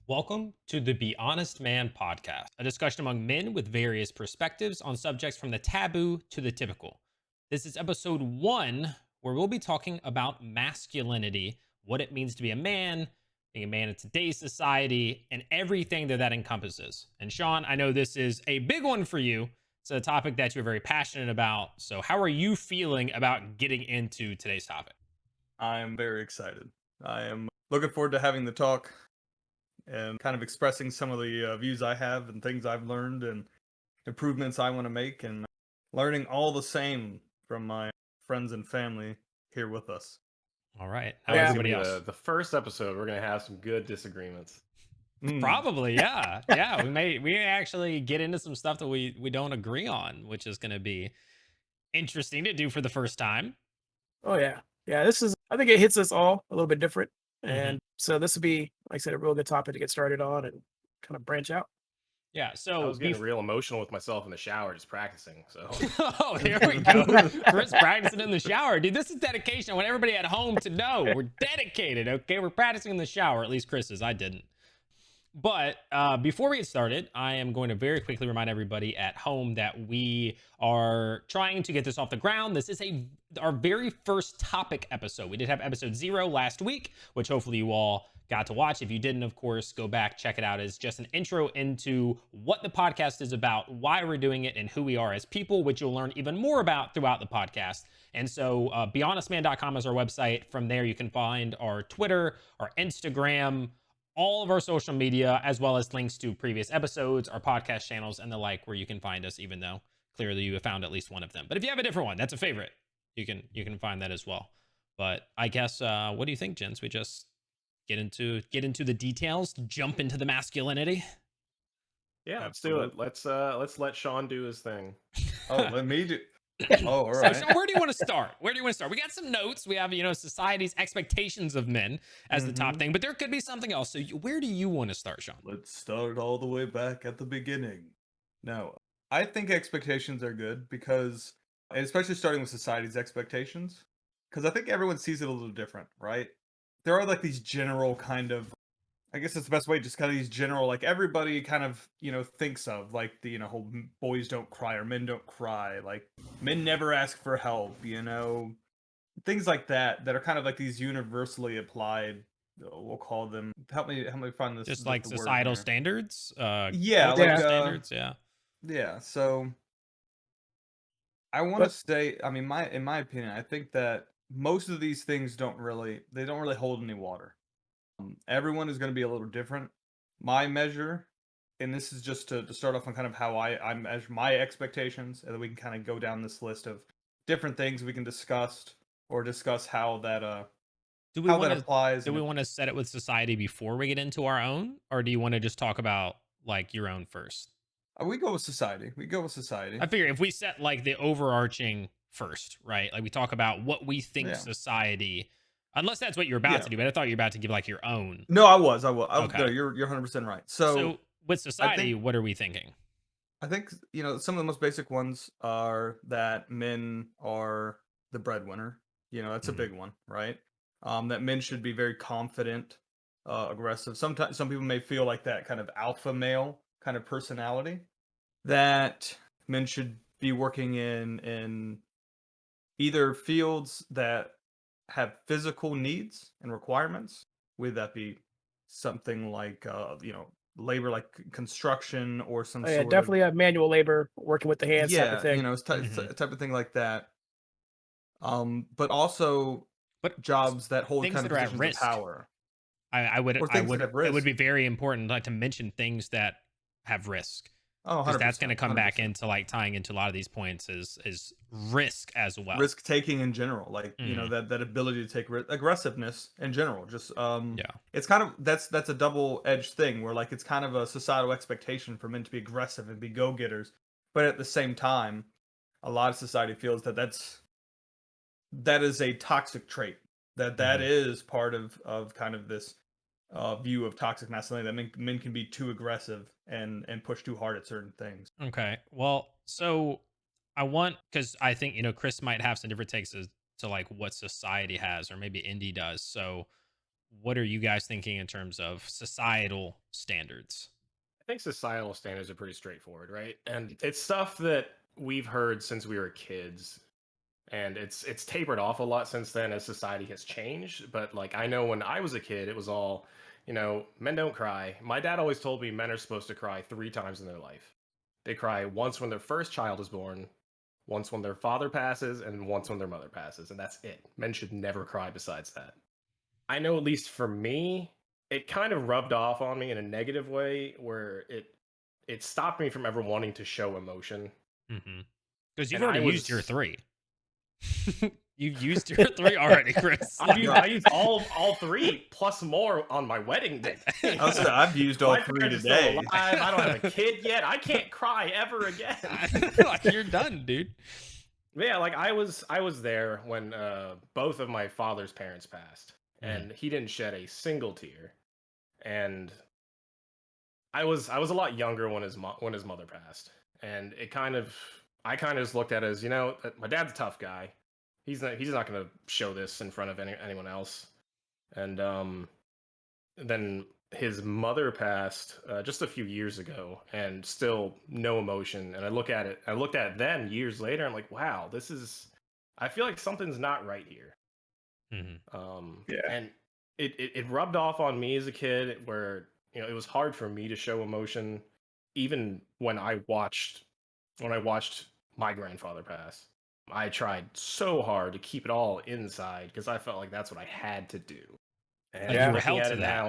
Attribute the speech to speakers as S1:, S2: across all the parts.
S1: Welcome to the Be Honest Man podcast, a discussion among men with various perspectives on subjects from the taboo to the typical. This is episode 1, where we'll be talking about masculinity, what it means to be a man, being a man in today's society, and everything that encompasses. And Sean, I know this is a big one for you. It's a topic that you're very passionate about. So, how are you feeling about getting into today's topic?
S2: I am very excited. I am looking forward to having the talk and kind of expressing some of the views I have and things I've learned and improvements I want to make and learning all the same from my friends and family here with us.
S1: All right.
S3: I
S1: How
S3: think it's
S1: everybody
S3: gonna be
S1: else?
S3: the first episode. We're gonna have some good disagreements.
S1: Probably, yeah. Yeah, we actually get into some stuff that we don't agree on, which is going to be interesting to do for the first time.
S4: Oh yeah. Yeah, I think it hits us all a little bit different.
S1: Mhm.
S4: And so this would be, like I said, a real good topic to get started on and kind of branch out.
S1: Yeah,
S3: I
S1: so
S3: was getting real emotional with myself in the shower just practicing. So
S1: Oh, here we go. Chris practicing in the shower. Dude, this is dedication. I want everybody at home to know we're dedicated, okay? We're practicing in the shower. At least Chris is. I didn't. But before we get started, I am going to very quickly remind everybody at home that we are trying to get this off the ground. This is our very first topic episode. We did have episode 0 last week, which hopefully you all got to watch. If you didn't, of course, go back, check it out. It's just an intro into what the podcast is about, why we're doing it, and who we are as people, which you'll learn even more about throughout the podcast. And so BeHonestMan.com is our website. From there, you can find our Twitter, our Instagram, all of our social media, as well as links to previous episodes, our podcast channels, and the like, where you can find us, even though clearly you have found at least one of them. But if you have a different one, that's a favorite, you can find that as well. But I guess what do you think, gents? We just get into the details, jump into the masculinity.
S3: yeah, let's do it. Let's let Sean do his thing.
S2: Oh, let me do. Oh, all
S1: So,
S2: right.
S1: Sean, where do you want to start? Where do you want to start? We got some notes. We have, society's expectations of men as the top thing, but there could be something else. So where do you want to start, Sean?
S2: Let's start all the way back at the beginning. Now, I think expectations are good because, and especially starting with society's expectations, because I think everyone sees it a little different, right? There are like these general kind of, I guess it's the best way, just kind of these general, like everybody kind of, thinks of, like the, whole boys don't cry or men don't cry, like men never ask for help, things like that are kind of like these universally applied, we'll call them, help me find this,
S1: Just
S2: the
S1: like
S2: word
S1: societal
S2: here.
S1: standards,
S2: Yeah,
S1: cultural
S2: like,
S1: standards, yeah.
S2: yeah, so I want to
S4: But
S2: say, I mean, in my opinion, I think that most of these things don't really hold any water. Everyone is going to be a little different. My measure, and this is just to start off on kind of how I measure my expectations, and then we can kind of go down this list of different things we can discuss how that
S1: Do we
S2: how
S1: want
S2: that
S1: to
S2: applies.
S1: do we want to set it with society before we get into our own, or do you want to just talk about like your own first?
S2: We go with society. We go with society.
S1: I figure if we set like the overarching first, right? Like we talk about what we think
S2: Yeah.
S1: society, unless that's what you're about
S2: Yeah.
S1: to do, but I thought you were about to give like your own.
S2: No, I was.
S1: Okay.
S2: No, you're 100% right.
S1: So with
S2: I
S1: society,
S2: think
S1: what are we thinking?
S2: I think some of the most basic ones are that men are the breadwinner. That's a
S1: Mhm.
S2: big one, right? That men should be very confident, aggressive. Sometimes some people may feel like that kind of alpha male kind of personality. That men should be working in either fields that have physical needs and requirements, whether that be something like labor, like construction, or some
S4: oh, yeah,
S2: sort of,
S4: definitely have manual labor, working with the hands type of
S2: yeah,
S4: thing.
S2: it's
S1: Mhm.
S2: a type of thing like that. But also
S1: But
S2: jobs that hold
S1: things
S2: kind
S1: that
S2: of
S1: are at
S2: positions of
S1: risk.
S2: power
S1: I
S2: or things that
S1: would
S2: have
S1: it would
S2: risk.
S1: be very important like to mention things that have risk,
S2: Oh,
S1: because that's going to
S2: 100%,
S1: come back
S2: 100%.
S1: into like tying into a lot of these points is risk as well.
S2: Risk taking in general, like
S1: Mhm.
S2: that ability to take aggressiveness in general. Just
S1: Yeah.
S2: it's kind of that's a double edged thing where like it's kind of a societal expectation for men to be aggressive and be go getters, but at the same time, a lot of society feels that that is a toxic trait. That
S1: Mhm.
S2: is part of kind of this view of toxic masculinity, that men can be too aggressive and push too hard at certain things.
S1: Okay. Well, so I want, because I think Chris might have some different takes as to like what society has, or maybe Indy does. So what are you guys thinking in terms of societal standards?
S3: I think societal standards are pretty straightforward, right? And it's stuff that we've heard since we were kids, and it's tapered off a lot since then as society has changed. But like I know when I was a kid, it was all, men don't cry. My dad always told me men are supposed to cry 3 times in their life. They cry once when their first child is born, once when their father passes, and once when their mother passes, and that's it. Men should never cry besides that. I know, at least for me, it kind of rubbed off on me in a negative way where it stopped me from ever wanting to show emotion.
S1: Because you've
S3: And
S1: already
S3: I
S1: used your
S3: was
S1: 3. You've used your 3 already, Chris.
S3: I used all 3 plus more on my wedding day.
S2: I've used all
S3: My
S2: 3
S3: parents are still
S2: today.
S3: alive. I don't have a kid yet. I can't cry ever again.
S1: Like, you're done, dude.
S3: Yeah, like I was there when both of my father's parents passed, and he didn't shed a single tear. And I was a lot younger when his mother passed, and I kind of just looked at it as, my dad's a tough guy. He's not going to show this in front of anyone else. And then his mother passed just a few years ago, and still no emotion. And I looked at it then years later. I'm like, wow, I feel like something's not right here. And it rubbed off on me as a kid, where it was hard for me to show emotion, even when I watched my grandfather pass. I tried so hard to keep it all inside because I felt like that's what I had to do. And
S1: Like you were
S3: looking
S1: held
S3: at
S1: to
S3: it
S1: that.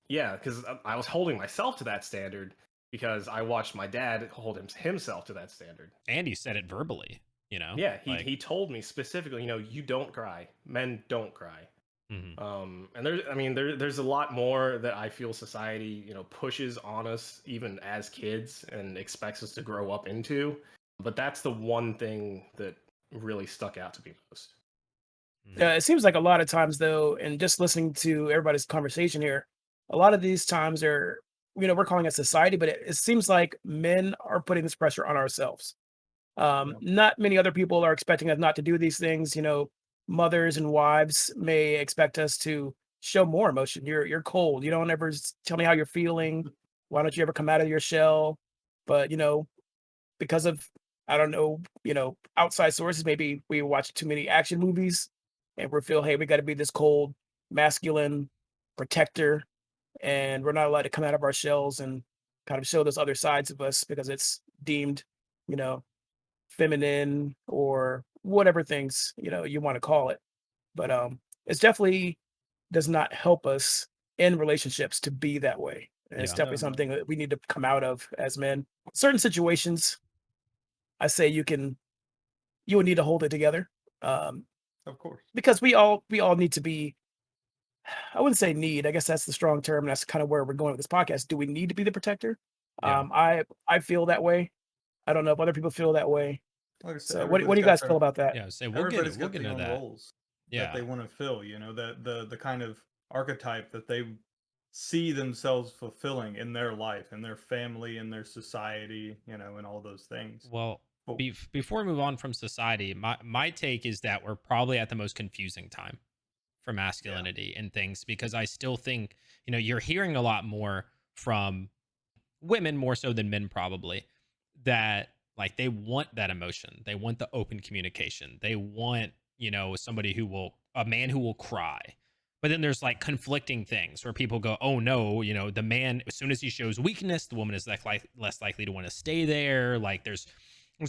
S3: now, because I was holding myself to that standard because I watched my dad hold himself to that standard.
S1: And he said it verbally,
S3: Yeah, he told me specifically, you don't cry. Men don't cry. And there's a lot more that I feel society, pushes on us even as kids and expects us to grow up into. But that's the one thing that really stuck out to me most.
S4: It seems like a lot of times, though, and just listening to everybody's conversation here, a lot of these times are, we're calling it society, but it seems like men are putting this pressure on ourselves. Not many other people are expecting us not to do these things. Mothers and wives may expect us to show more emotion. You're cold. You don't ever tell me how you're feeling. Why don't you ever come out of your shell? But because of, I don't know, outside sources, maybe we watch too many action movies and we feel, hey, we got to be this cold, masculine protector, and we're not allowed to come out of our shells and kind of show those other sides of us because it's deemed, you know, feminine or whatever things, you want to call it. But it's definitely does not help us in relationships to be that way. And it's
S1: Yeah.
S4: definitely something that we need to come out of as men. Certain situations, I say you would need to hold it together.
S2: Of course.
S4: Because we all need to be, I wouldn't say need, I guess that's the strong term. And that's kind of where we're going with this podcast. Do we need to be the protector?
S1: Yeah.
S4: I feel that way. I don't know if other people feel that way.
S2: Like I said,
S4: So what do you
S2: everybody's
S4: guys
S2: got
S4: feel about that?
S1: Yeah. So
S2: everybody's
S1: we'll
S2: got
S1: get
S2: their
S1: into
S2: own
S1: that.
S2: roles
S1: Yeah.
S2: that they want to fill. That the kind of archetype that they see themselves fulfilling in their life, in their family, in their society, and all those things.
S1: Well,
S2: But
S1: before we move on from society, my take is that we're probably at the most confusing time for masculinity and things, because I still think, you're hearing a lot more from women more so than men probably, that like they want that emotion. They want the open communication. They want, a man who will cry. But then there's like conflicting things where people go, oh no, the man, as soon as he shows weakness, the woman is less likely to want to stay there. Like there's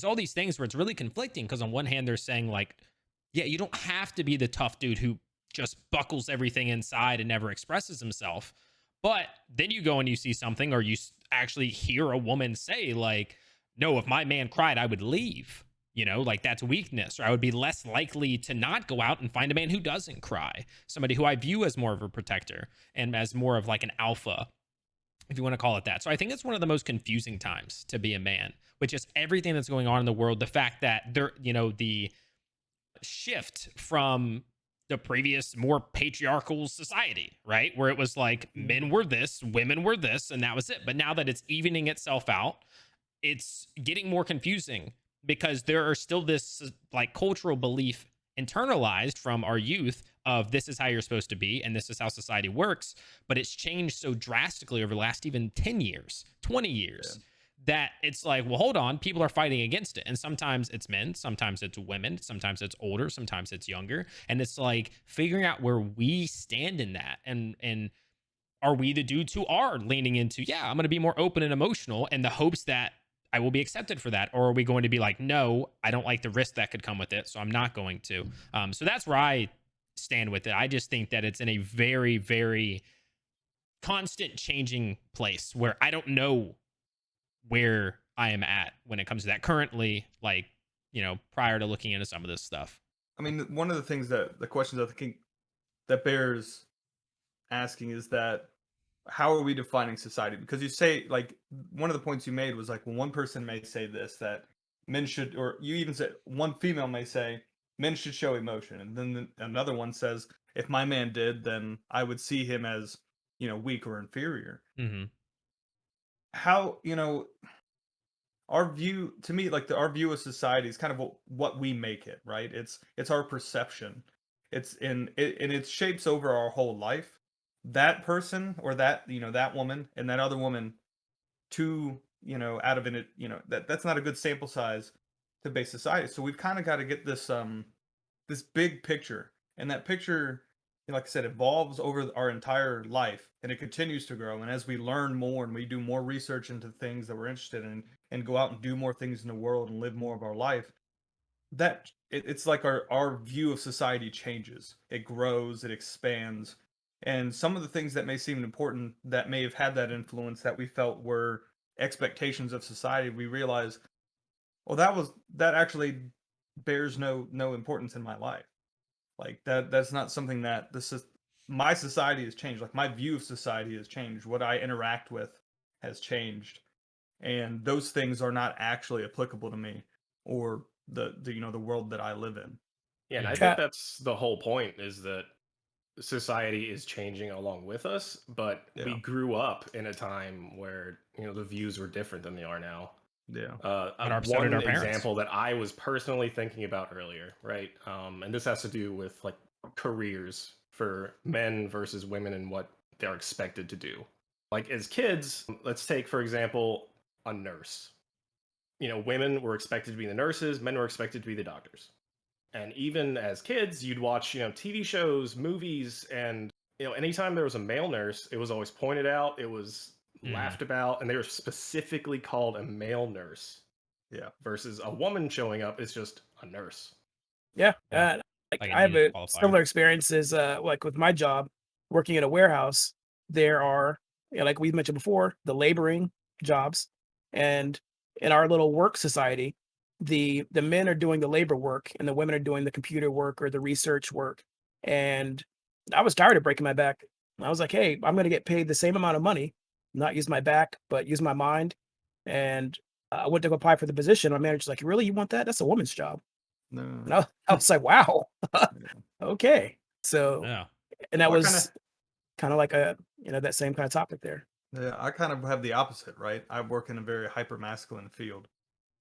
S1: all these things where it's really conflicting, because on one hand they're saying like, yeah, you don't have to be the tough dude who just buckles everything inside and never expresses himself. But then you go and you see something, or you actually hear a woman say like, no, if my man cried, I would leave. Like that's weakness, or I would be less likely to not go out and find a man who doesn't cry, somebody who I view as more of a protector and as more of like an alpha, if you want to call it that. So I think it's one of the most confusing times to be a man, with just everything that's going on in the world. The fact that the shift from the previous more patriarchal society, right? Where it was like men were this, women were this, and that was it. But now that it's evening itself out, it's getting more confusing, because there are still this like cultural belief internalized from our youth of this is how you're supposed to be and this is how society works, but it's changed so drastically over the last even 10 years, 20 years. That it's like, well, hold on, people are fighting against it. And sometimes it's men, sometimes it's women, sometimes it's older, sometimes it's younger. And it's like figuring out where we stand in that. And are we the dudes who are leaning into, yeah, I'm going to be more open and emotional in the hopes that I will be accepted for that? Or are we going to be like, no, I don't like the risk that could come with it, so I'm not going to. So that's where I stand with it. I just think that it's in a very, very constant changing place where I don't know where I am at when it comes to that currently, like, prior to looking into some of this stuff.
S2: I mean, one of the things that the questions I think that bears asking is that how are we defining society? Because you say, like, one of the points you made was like, well, one person may say this, that men should, or you even said one female may say men should show emotion, and then another one says if my man did, then I would see him as weak or inferior.
S1: Mm-hmm.
S2: How our view, to me, like our view of society is kind of what we make it, right? It's our perception. It's in it, and it shapes over our whole life. That person or that that woman and that other woman, two out of it, that's not a good sample size to base society. So we've kind of got to get this big picture, and that picture, like I said, evolves over our entire life, and it continues to grow. And as we learn more and we do more research into things that we're interested in, and go out and do more things in the world and live more of our life, it's like our view of society changes. It grows, it expands, and some of the things that may seem important that may have had that influence that we felt were expectations of society, we realize, well, that actually bears no importance in my life. Like that's not something that my society has changed. Like my view of society has changed. What I interact with has changed. And those things are not actually applicable to me or the world that I live in.
S3: Yeah, and I
S1: Mhm.
S3: think that's the whole point, is that society is changing along with us, but we
S2: Yeah.
S3: grew up in a time where, the views were different than they are now.
S2: Yeah.
S1: 100% did
S3: One
S1: our parents.
S3: example that I was personally thinking about earlier, right? And this has to do with like careers for men versus women and what they're expected to do. Like as kids, let's take for example a nurse. Women were expected to be the nurses, men were expected to be the doctors. And even as kids, you'd watch, TV shows, movies, and anytime there was a male nurse, it was always pointed out, it was
S1: Mhm.
S3: laughed about, and they were specifically called a male nurse.
S2: Yeah.
S3: Versus a woman showing up is just a nurse.
S4: Yeah,
S1: Yeah.
S4: like
S1: Like a
S4: I have
S1: needed
S4: a
S1: qualifier.
S4: similar experiences. Like with my job, working in a warehouse, there are, like we mentioned before, the laboring jobs, and in our little work society, the men are doing the labor work, and the women are doing the computer work or the research work. And I was tired of breaking my back. I was like, hey, I'm going to get paid the same amount of money, not use my back, but use my mind. And I went to apply for the position. My manager's like, really, you want that? That's a woman's job.
S2: No.
S4: And I was like, wow. Okay. So,
S1: Yeah.
S4: and that
S2: Well, I kinda
S4: was kind of like that same kind of topic there.
S2: Yeah, I kind of have the opposite, right? I work in a very hyper masculine field,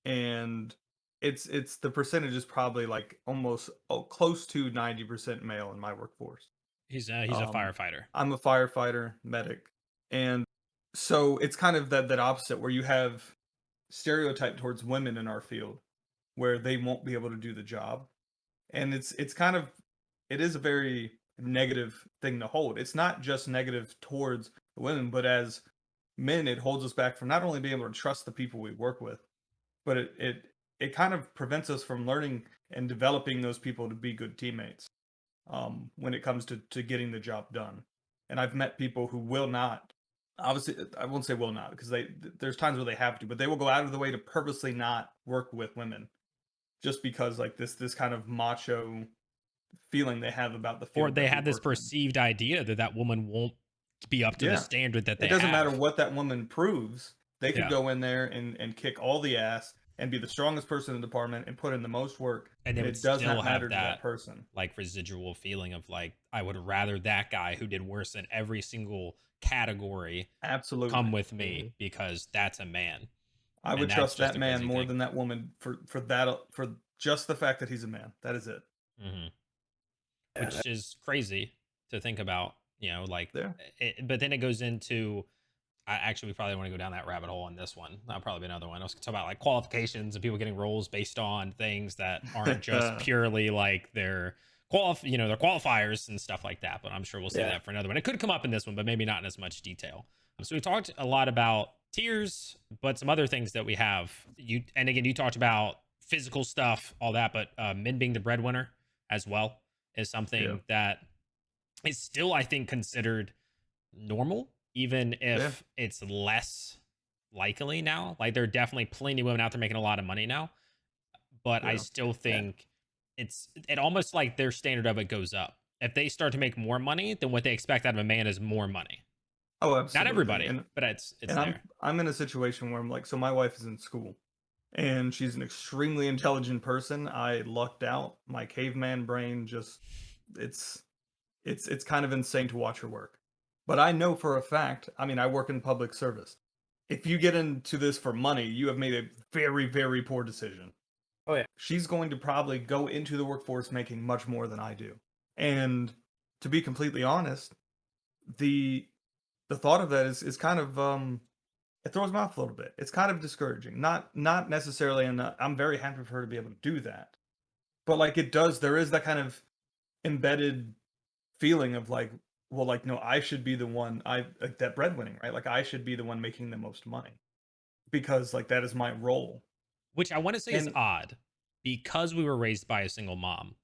S2: and it's the percentage is probably like almost close to 90% male in my workforce.
S1: He's a
S2: Um,
S1: firefighter.
S2: I'm a firefighter, medic, and so it's kind of that opposite where you have stereotype towards women in our field where they won't be able to do the job, and it's kind of it is a very negative thing to hold. It's not just negative towards the women, but as men, it holds us back from not only being able to trust the people we work with, but it kind of prevents us from learning and developing those people to be good teammates when it comes to getting the job done. And I've met people who will not. Obviously, I won't say will not because there's times where they have to, but they will go out of the way to purposely not work with women, just because like this kind of macho feeling they have about the
S1: Or
S2: field
S1: they
S2: that we
S1: have this
S2: work in.
S1: perceived idea that woman won't be up to the
S2: Yeah.
S1: standard that
S2: It
S1: they
S2: doesn't matter
S1: have.
S2: what that woman proves. They could
S1: Yeah.
S2: go in there and kick all the ass and be the strongest person in the department and put in the most work.
S1: And they would
S2: It does
S1: still
S2: not
S1: have
S2: matter to that person.
S1: like residual feeling of like, I would rather that guy who did worse in every single category
S2: Absolutely.
S1: come with me because that's a man.
S2: I would
S1: And that's
S2: trust
S1: just
S2: that
S1: a
S2: man
S1: crazy
S2: more
S1: thing.
S2: than that woman for just the fact that he's a man. That is it.
S1: Hmm. which is crazy to think about, like,
S2: Yeah.
S1: but then it goes into, we probably want to go down that rabbit hole on this one. That'll probably be another one. I was going to talk about like qualifications and people getting roles based on things that aren't just purely like their their qualifiers and stuff like that. But I'm sure we'll save that for another one. It could come up in this one, but maybe not in as much detail. So we talked a lot about tiers, but some other things that we have. And again, you talked about physical stuff, all that, but men being the breadwinner as well is something that is still, I think, considered normal, even if it's less likely now. Like, there are definitely plenty of women out there making a lot of money now, but I still think it almost like their standard of it goes up. If they start to make more money, then what they expect out of a man is more money.
S2: Oh, absolutely.
S1: Not everybody, but it's there.
S2: I'm in a situation where I'm like, so my wife is in school, and she's an extremely intelligent person. I lucked out. My caveman brain just it's kind of insane to watch her work. But I know for a fact, I mean, I work in public service. If you get into this for money, you have made a very, very poor decision.
S4: Oh yeah.
S2: She's going to probably go into the workforce making much more than I do. And to be completely honest, the thought of that is kind of it throws me off a little bit. It's kind of discouraging. Not necessarily, and I'm very happy for her to be able to do that. But like there is that kind of embedded feeling of like, well, like, no, I should be the one, like that breadwinning, right? Like I should be the one making the most money because like that is my role.
S1: Which I want to say is odd because we were raised by a single mom.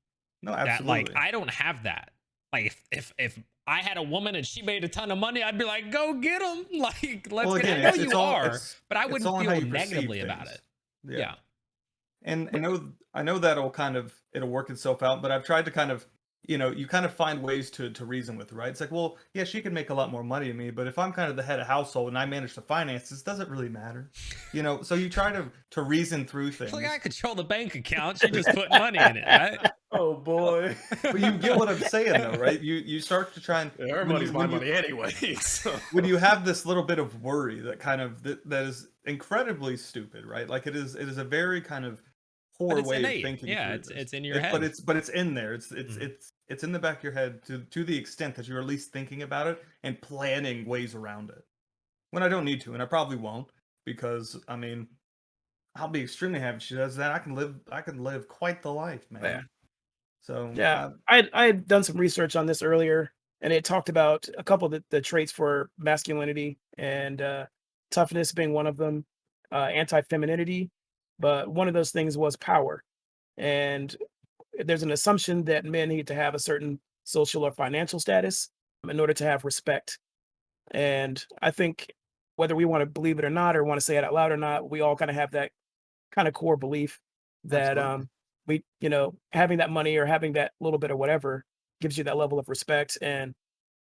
S2: No, absolutely.
S1: That, like, I don't have that. Like, if I had a woman and she made a ton of money, I'd be like, go get them. Like, let's get it. I know you are, but I wouldn't feel negatively about it. Yeah.
S2: And I know that'll it'll work itself out, but I've tried to kind of, you kind of find ways to reason with, right? It's like, well, yeah, she can make a lot more money than me, but if I'm kind of the head of household and I manage the finances, does it really matter? So you try to reason through things.
S1: Like, I control the bank account. She just put money in it, right?
S3: Oh boy.
S2: But you get what I'm saying though, right? You start to try and
S3: everybody's my money anyway. So.
S2: When you have this little bit of worry that kind of that is incredibly stupid, right? Like it is a very kind of poor way
S1: innate.
S2: of thinking.
S1: Yeah, it's in your head.
S2: But it's in there. It's in the back of your head to the extent that you're at least thinking about it and planning ways around it. When I don't need to, and I probably won't, because I mean, I'll be extremely happy she does that. I can live quite the life, man.
S4: Yeah.
S2: So
S4: yeah, I had done some research on this earlier, and it talked about a couple of the traits for masculinity, and toughness being one of them, anti-femininity, but one of those things was power. And there's an assumption that men need to have a certain social or financial status in order to have respect. And I think whether we want to believe it or not, or want to say it out loud or not, we all kind of have that kind of core belief that
S2: Absolutely.
S4: we, having that money or having that little bit or whatever gives you that level of respect. And,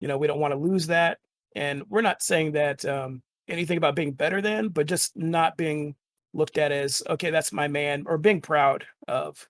S4: we don't want to lose that. And we're not saying that anything about being better than, but just not being looked at as, okay, that's my man, or being proud of.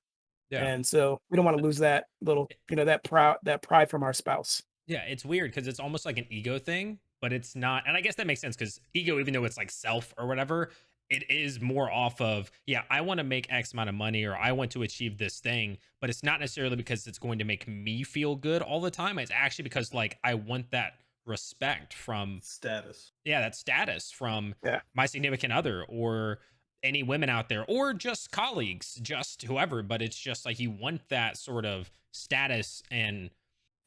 S1: Yeah.
S4: And so we don't want to lose that little, that pride from our spouse.
S1: Yeah, it's weird because it's almost like an ego thing, but it's not. And I guess that makes sense because ego, even though it's like self or whatever, it is more off of, yeah, I want to make X amount of money or I want to achieve this thing, but it's not necessarily because it's going to make me feel good all the time. It's actually because like I want that respect from
S2: status.
S1: Yeah, that status from my significant other or any women out there or just colleagues, just whoever. But it's just like you want that sort of status. And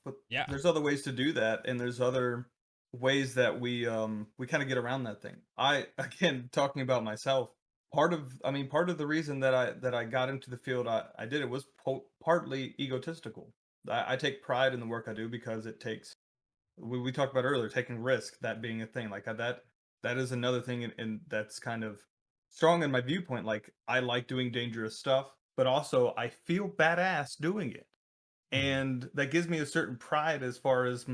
S2: but there's other ways to do that, and there's other ways that we kind of get around that thing. Again, talking about myself, part of the reason that I got into the field I did it was partly egotistical. I take pride in the work I do because it takes, we talked about earlier, taking risk, that being a thing like that is another thing, and that's kind of strong in my viewpoint. Like I like doing dangerous stuff, but also I feel badass doing it. And that gives me a certain pride as far as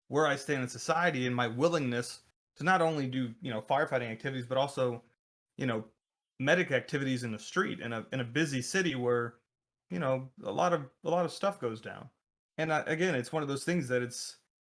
S2: where I stand in society and my willingness to not only do, firefighting activities, but also, medic activities in the street in a busy city where, a lot of stuff goes down. And again, it's one of those things that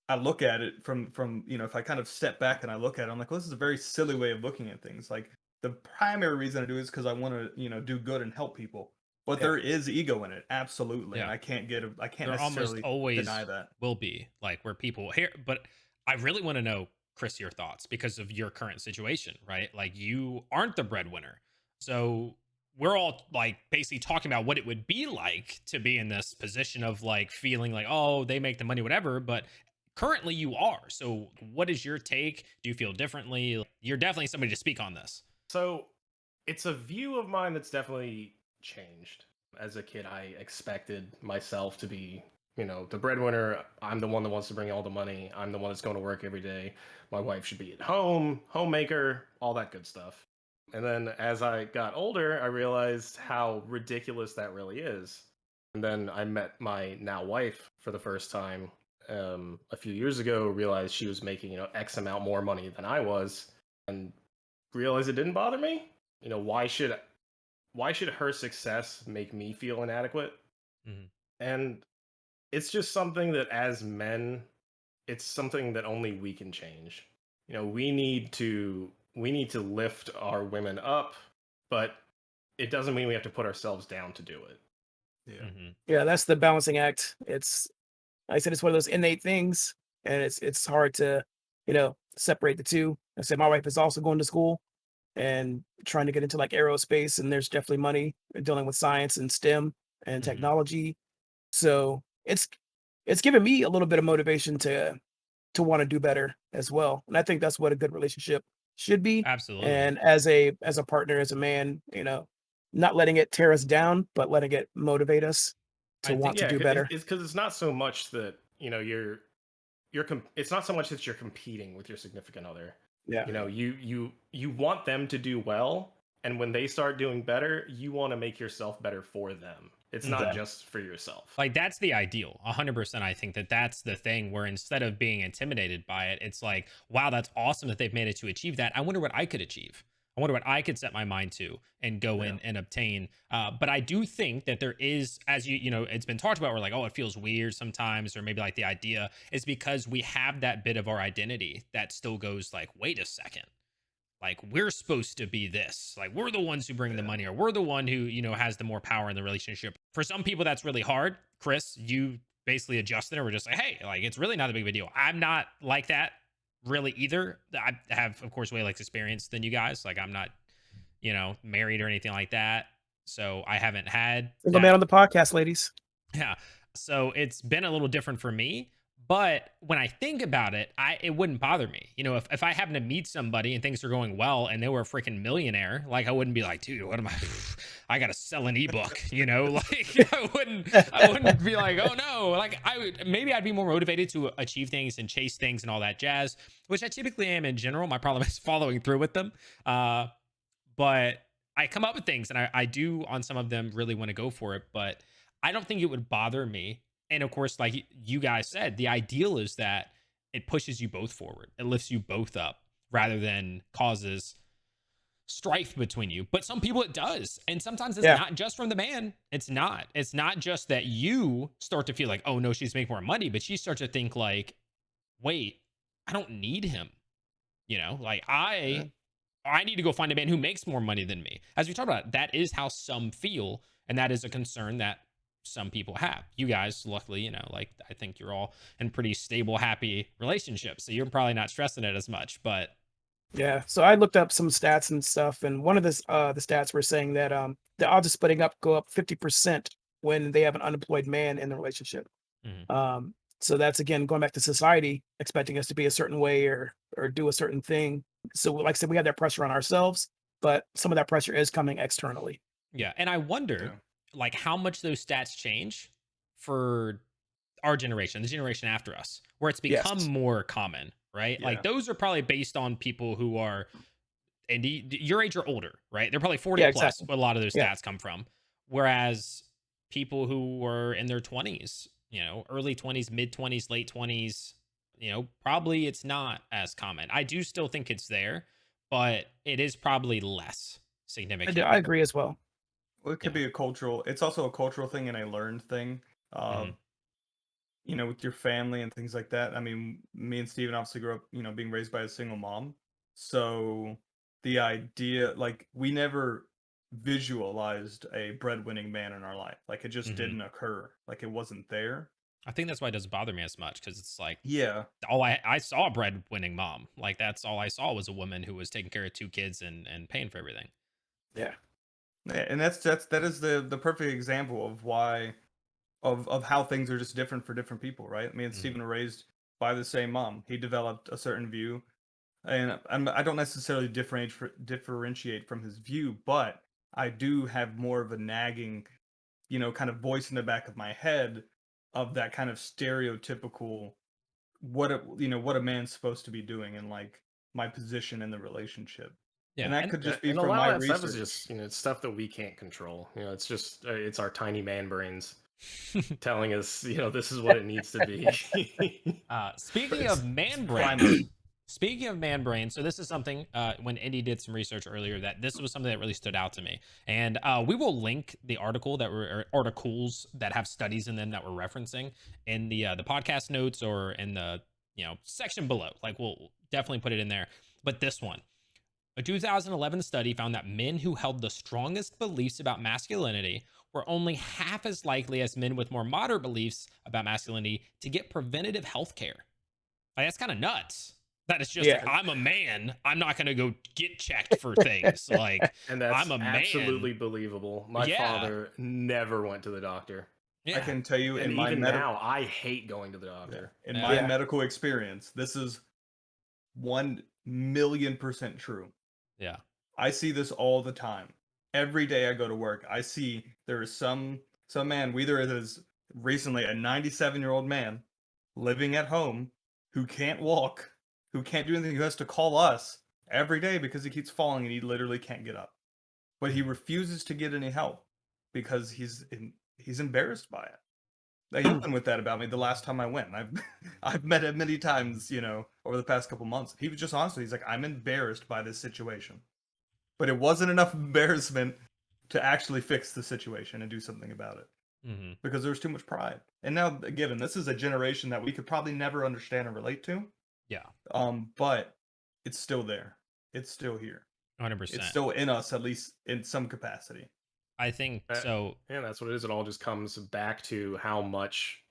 S2: I look at it from, if I kind of step back and I look at it, I'm like, well, this is a very silly way of looking at things. Like the primary reason I do it is because I want to, do good and help people. But
S4: Yeah.
S2: there is ego in it, absolutely, and
S1: Yeah.
S2: I can't
S1: There almost
S2: necessarily
S1: always
S2: deny that.
S1: will be, like, where people here, but I really want to know, Chris, your thoughts because of your current situation, right? Like, you aren't the breadwinner. So we're all like basically talking about what it would be like to be in this position of like feeling like, oh, they make the money, whatever. But currently you are. So what is your take? Do you feel differently? You're definitely somebody to speak on this.
S3: So it's a view of mine that's definitely changed. As a kid, I expected myself to be, the breadwinner. I'm the one that wants to bring all the money. I'm the one that's going to work every day. My wife should be at home, homemaker, all that good stuff. And then as I got older, I realized how ridiculous that really is. And then I met my now wife for the first time a few years ago, realized she was making, X amount more money than I was, and realized it didn't bother me. Why should her success make me feel inadequate?
S1: Mhm.
S3: And it's just something that as men, it's something that only we can change. We need to lift our women up, but it doesn't mean we have to put ourselves down to do it.
S2: Yeah.
S1: Mhm.
S4: Yeah, that's the balancing act. It's like I said, it's one of those innate things, and it's hard to, separate the two. I said my wife is also going to school and trying to get into like aerospace, and there's definitely money dealing with science and STEM and
S1: Mhm.
S4: technology. So it's given me a little bit of motivation to want to do better as well. And I think that's what a good relationship should be.
S1: Absolutely.
S4: And as a partner, as a man, not letting it tear us down, but letting it motivate us to
S1: I
S4: want
S1: think
S4: to
S3: Yeah,
S4: do better.
S3: it's because it's not so much that it's not so much that you're competing with your significant other.
S4: Yeah.
S3: You want them to do well, and when they start doing better, you want to make yourself better for them. It's not
S1: Mhm.
S3: just for yourself.
S1: Like that's the ideal. 100%. I think that that's the thing where instead of being intimidated by it, it's like, wow, that's awesome that they've made it to achieve that. I wonder what I could achieve. I wonder what I could set my mind to and go
S2: Yeah.
S1: in and obtain. But I do think that there is, as it's been talked about, we're like, oh, it feels weird sometimes, or maybe like the idea is because we have that bit of our identity that still goes like, wait a second, like we're supposed to be this, like we're the ones who bring the
S2: Yeah.
S1: money, or we're the one who has the more power in the relationship. For some people that's really hard. Chris, you basically adjusted it. We're just like, hey, like it's really not a big of a deal. I'm not like that really either. I have of course way less experience than you guys. Like I'm not married or anything like that, so I haven't had
S4: Single man
S1: that.
S4: on the podcast, ladies.
S1: Yeah. So it's been a little different for me. But when I think about it, it wouldn't bother me. If I happen to meet somebody and things are going well and they were a freaking millionaire, like I wouldn't be like, dude, what am I? I gotta sell an ebook, Like I wouldn't be like, oh no. Like maybe I'd be more motivated to achieve things and chase things and all that jazz, which I typically am in general. My problem is following through with them. But I come up with things and I do on some of them really want to go for it, but I don't think it would bother me. And of course, like you guys said, the ideal is that it pushes you both forward. It lifts you both up rather than causes strife between you. But some people it does. And sometimes it's
S4: Yeah.
S1: not just from the man. It's not. It's not just that you start to feel like, oh no, she's making more money, but she starts to think like, wait, I don't need him. Like
S2: Yeah.
S1: I need to go find a man who makes more money than me. As we talked about, that is how some feel, and that is a concern that some people have. You guys, luckily, like I think you're all in pretty stable, happy relationships, so you're probably not stressing it as much. But
S4: Yeah. So I looked up some stats and stuff, and one of the stats were saying that the odds of splitting up go up 50% when they have an unemployed man in the relationship.
S1: mhm,
S4: So that's again going back to society expecting us to be a certain way or do a certain thing. So like I said, we have that pressure on ourselves, but some of that pressure is coming externally.
S1: yeah, and I
S2: Yeah.
S1: wonder, like, how much those stats change for our generation, the generation after us, where it's become
S4: Yes.
S1: more common, right? Like
S2: Yeah.
S1: those are probably based on people who are and your age or older, right? They're probably 40
S4: Yeah,
S1: plus,
S4: exactly.
S1: but a lot of those
S4: Yeah.
S1: stats come from. Whereas people who were in their 20s, early 20s, mid 20s, late 20s, probably it's not as common. I do still think it's there, but it is probably less
S4: I
S1: significantly.
S4: agree as well.
S2: Well, it could
S1: Yeah.
S2: be a cultural. It's also a cultural thing and a learned thing. Uh,
S1: Hmm.
S2: with your family and things like that. I mean, me and Steven obviously grew up, being raised by a single mom. So the idea, like, we never visualized a breadwinning man in our life. Like it just didn't occur. Like it wasn't there.
S1: I think that's why it doesn't bother me as much, because it's like
S2: Yeah.
S1: all I saw a breadwinning mom. Like that's all I saw was a woman who was taking care of 2 kids and paying for everything.
S4: Yeah.
S2: Yeah, and that is the perfect example of why of how things are just different for different people, right? Me and Stephen were raised by the same mom. He developed a certain view, and I don't necessarily differentiate from his view, but I do have more of a nagging, kind of voice in the back of my head of that kind of stereotypical what a man's supposed to be doing and like my position in the relationship.
S1: Yeah,
S2: And that could just be
S3: and a
S2: from
S3: lot
S2: my
S3: of that stuff
S2: research.
S3: is just it's stuff that we can't control. It's just it's our tiny man brains telling us this is what it needs to be.
S1: Speaking of man
S2: Climate.
S1: brain, speaking of man brain, so this is something when Indy did some research earlier, that this was something that really stood out to me, and we will link the articles that have studies in them that we're referencing in the podcast notes or in the section below. Like we'll definitely put it in there. But this one, a 2011 study found that men who held the strongest beliefs about masculinity were only half as likely as men with more moderate beliefs about masculinity to get preventative health care. Like, that's kind of nuts. That is just like, I'm a man. I'm not going to go get checked for things. Like,
S3: And that's
S1: I'm a man.
S3: absolutely believable. My father never went to the doctor.
S2: I can tell you
S3: And
S2: in my
S3: even now, I hate going to the doctor.
S2: in my medical experience, this is 1,000,000% true.
S1: Yeah.
S2: I see this all the time. Every day I go to work, I see there is some man, whether it is recently a 97-year-old man living at home who can't walk, who can't do anything, who has to call us every day because he keeps falling and he literally can't get up. But he refuses to get any help because he's embarrassed by it. He opened with that about me the last time I went. I've met him many times, over the past couple months. He was just honest. He's like, I'm embarrassed by this situation. But it wasn't enough embarrassment to actually fix the situation and do something about it. Because there was too much pride. And now, given this is a generation that we could probably never understand and relate to.
S1: Yeah.
S2: But it's still there. It's still here.
S1: 100%.
S2: It's still in us, at least in some capacity.
S1: I think so.
S3: Yeah, that's what it is. It all just comes back to how much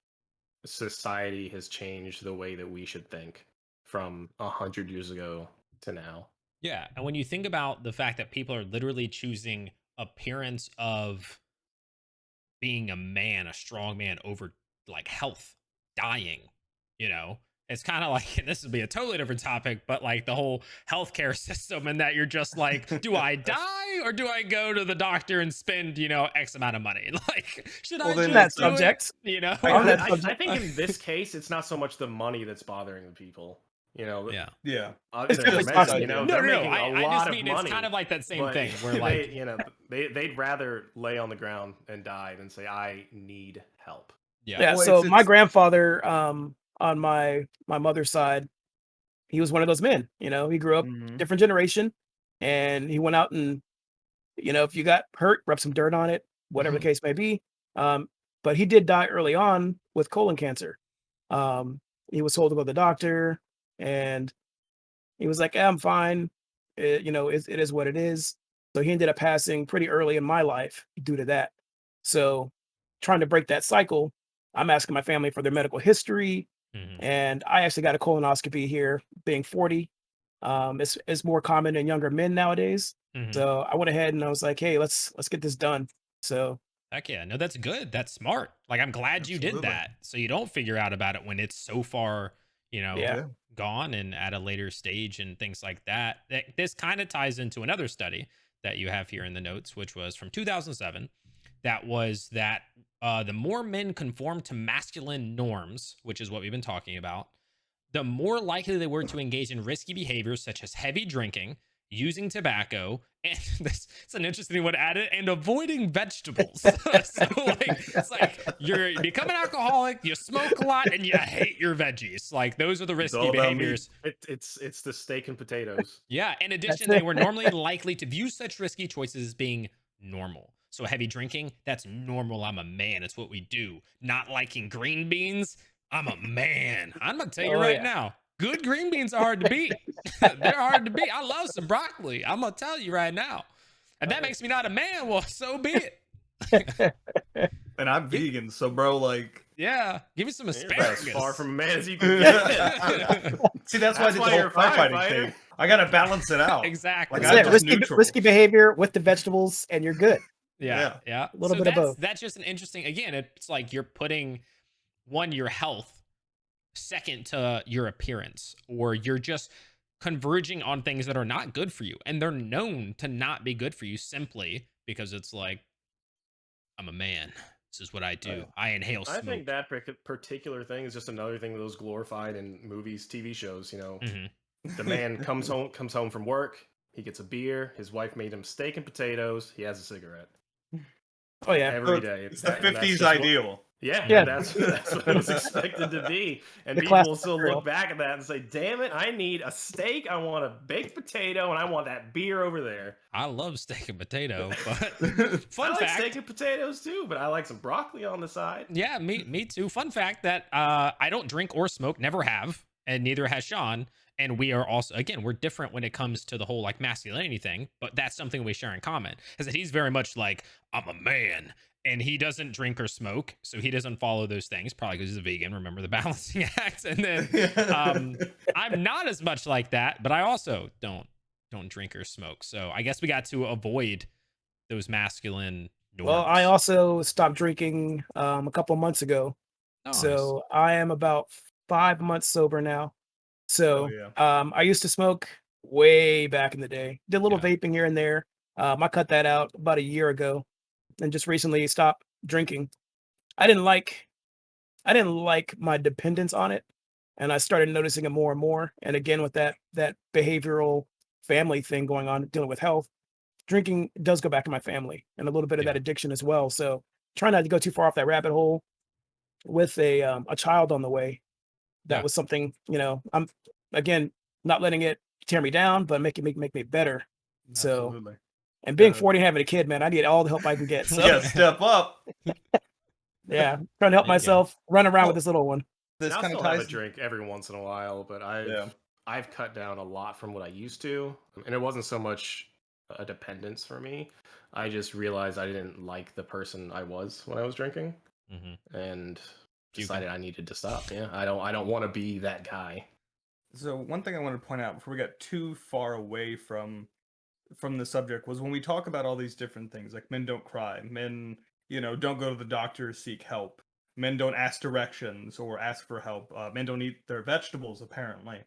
S3: society has changed the way that we should think from 100 years ago to now.
S1: Yeah. And when you think about the fact that people are literally choosing appearance of being a man, a strong man, over like health, dying, it's kind of like, and this would be a totally different topic, but like the whole healthcare system, and that you're just like, do I die or do I go to the doctor and spend, X amount of money? Like, should I just
S4: that
S1: do
S4: subject?
S1: It?
S3: I think in this case, it's not so much the money that's bothering the people.
S1: Yeah.
S4: It's definitely possible.
S1: No. I just mean it's kind of like that same thing where like
S3: they'd rather lay on the ground and die than say I need help.
S4: Yeah. So my grandfather, on my mother's side, he was one of those men. He grew up different generation, and he went out and if you got hurt, rub some dirt on it, whatever the case may be. But he did die early on with colon cancer. He was told to go to the doctor. And he was like, I'm fine. It is what it is. So he ended up passing pretty early in my life due to that. So trying to break that cycle, I'm asking my family for their medical history. And I actually got a colonoscopy here, being 40. It's more common in younger men nowadays. So I went ahead and I was like, hey, let's get this done. So
S1: heck yeah. No, that's good. That's smart. Like, I'm glad you did that. So you don't figure out about it when it's so far, gone and at a later stage and things like that. This kind of ties into another study that you have here in the notes, which was from 2007. That was that the more men conform to masculine norms, which is what we've been talking about, the more likely they were to engage in risky behaviors such as heavy drinking, using tobacco, and it's an interesting one added, and avoiding vegetables. So it's like you become an alcoholic, you smoke a lot, and you hate your veggies. Like, those are the risky behaviors.
S3: It's the steak and potatoes.
S1: Yeah. In addition, they were normally likely to view such risky choices as being normal. So heavy drinking, that's normal. I'm a man. It's what we do. Not liking green beans, I'm a man. I'm gonna tell you now. Good green beans are hard to beat. They're hard to beat. I love some broccoli. I'm gonna tell you right now. And that makes me not a man. Well, so be it.
S2: And I'm vegan, so bro, like,
S1: Yeah, give me some
S3: You're about
S1: asparagus.
S3: as far from a man as you can get.
S2: see, that's why I
S3: That's
S2: did
S3: why
S2: the
S3: you're
S2: whole
S3: a
S2: firefighting
S3: firefighter.
S2: thing. I gotta balance it out.
S1: Exactly.
S2: Like,
S4: That's
S2: I'm
S4: it.
S2: just
S4: Risky,
S2: neutral.
S4: risky behavior with the vegetables, and you're good.
S1: Yeah,
S2: Yeah.
S4: A little
S1: so
S4: bit of both.
S1: That's just an interesting. Again, it's like you're putting your health second to your appearance, or you're just converging on things that are not good for you, and they're known to not be good for you simply because it's like, I'm a man. This is what I do. I inhale
S3: I
S1: smoke.
S3: think that particular thing is just another thing that was glorified in movies, TV shows. You know, the man comes home from work. He gets a beer. His wife made him steak and potatoes. He has a cigarette
S4: Oh yeah.
S3: every day.
S2: It's the
S3: And that's
S2: 50s
S3: just what-
S2: ideal.
S3: Yeah,
S4: Yeah.
S3: that's what it was expected to be. And
S4: The
S3: people will
S4: classic
S3: still
S4: grill.
S3: look back at that and say, damn it, I need a steak, I want a baked potato, and I want that beer over there.
S1: I love steak and potato, but
S3: I
S1: fun
S3: like
S1: fact.
S3: steak and potatoes too, but I like some broccoli on the side.
S1: Yeah, me too. Fun fact that I don't drink or smoke, never have, and neither has Sean. And we are also, again, we're different when it comes to the whole like masculinity thing, but that's something we share in common. Is that he's very much like, I'm a man, and he doesn't drink or smoke, so he doesn't follow those things, probably because he's a vegan. Remember the balancing act. And then I'm not as much like that, but I also don't drink or smoke. So I guess we got to avoid those masculine norms.
S4: Well, I also stopped drinking a couple months ago.
S1: Nice.
S4: So I am about 5 months sober now. So
S2: Oh,
S4: I used to smoke way back in the day. Did a little
S1: Yeah.
S4: vaping here and there. I cut that out about a year ago, and just recently stopped drinking. I didn't like my dependence on it, and I started noticing it more and more. And again, with that behavioral family thing going on, dealing with health, drinking does go back in my family, and a little bit of that
S1: Yeah.
S4: addiction as well. So try not to go too far off that rabbit hole. With a child on the way, that
S1: Yeah.
S4: was something, I'm again not letting it tear me down, but make me better. So,
S2: Absolutely.
S4: and being
S2: Yeah.
S4: 40 and having a kid, man, I need all the help I can get. So
S2: Yeah, step up.
S4: yeah, trying to help
S1: There you go.
S4: myself run around with
S2: Well,
S4: this little one.
S2: This
S3: I'll
S2: kind of
S3: still have a
S2: ties.
S3: drink every once in a while, but
S2: Yeah.
S3: I've cut down a lot from what I used to, and it wasn't so much a dependence for me. I just realized I didn't like the person I was when I was drinking, and
S1: You
S3: decided I needed to stop. Yeah, I don't want to be that guy.
S2: So one thing I want to point out before we got too far away from the subject was when we talk about all these different things, like men don't cry, men, don't go to the doctor to seek help, men don't ask directions or ask for help, men don't eat their vegetables, apparently.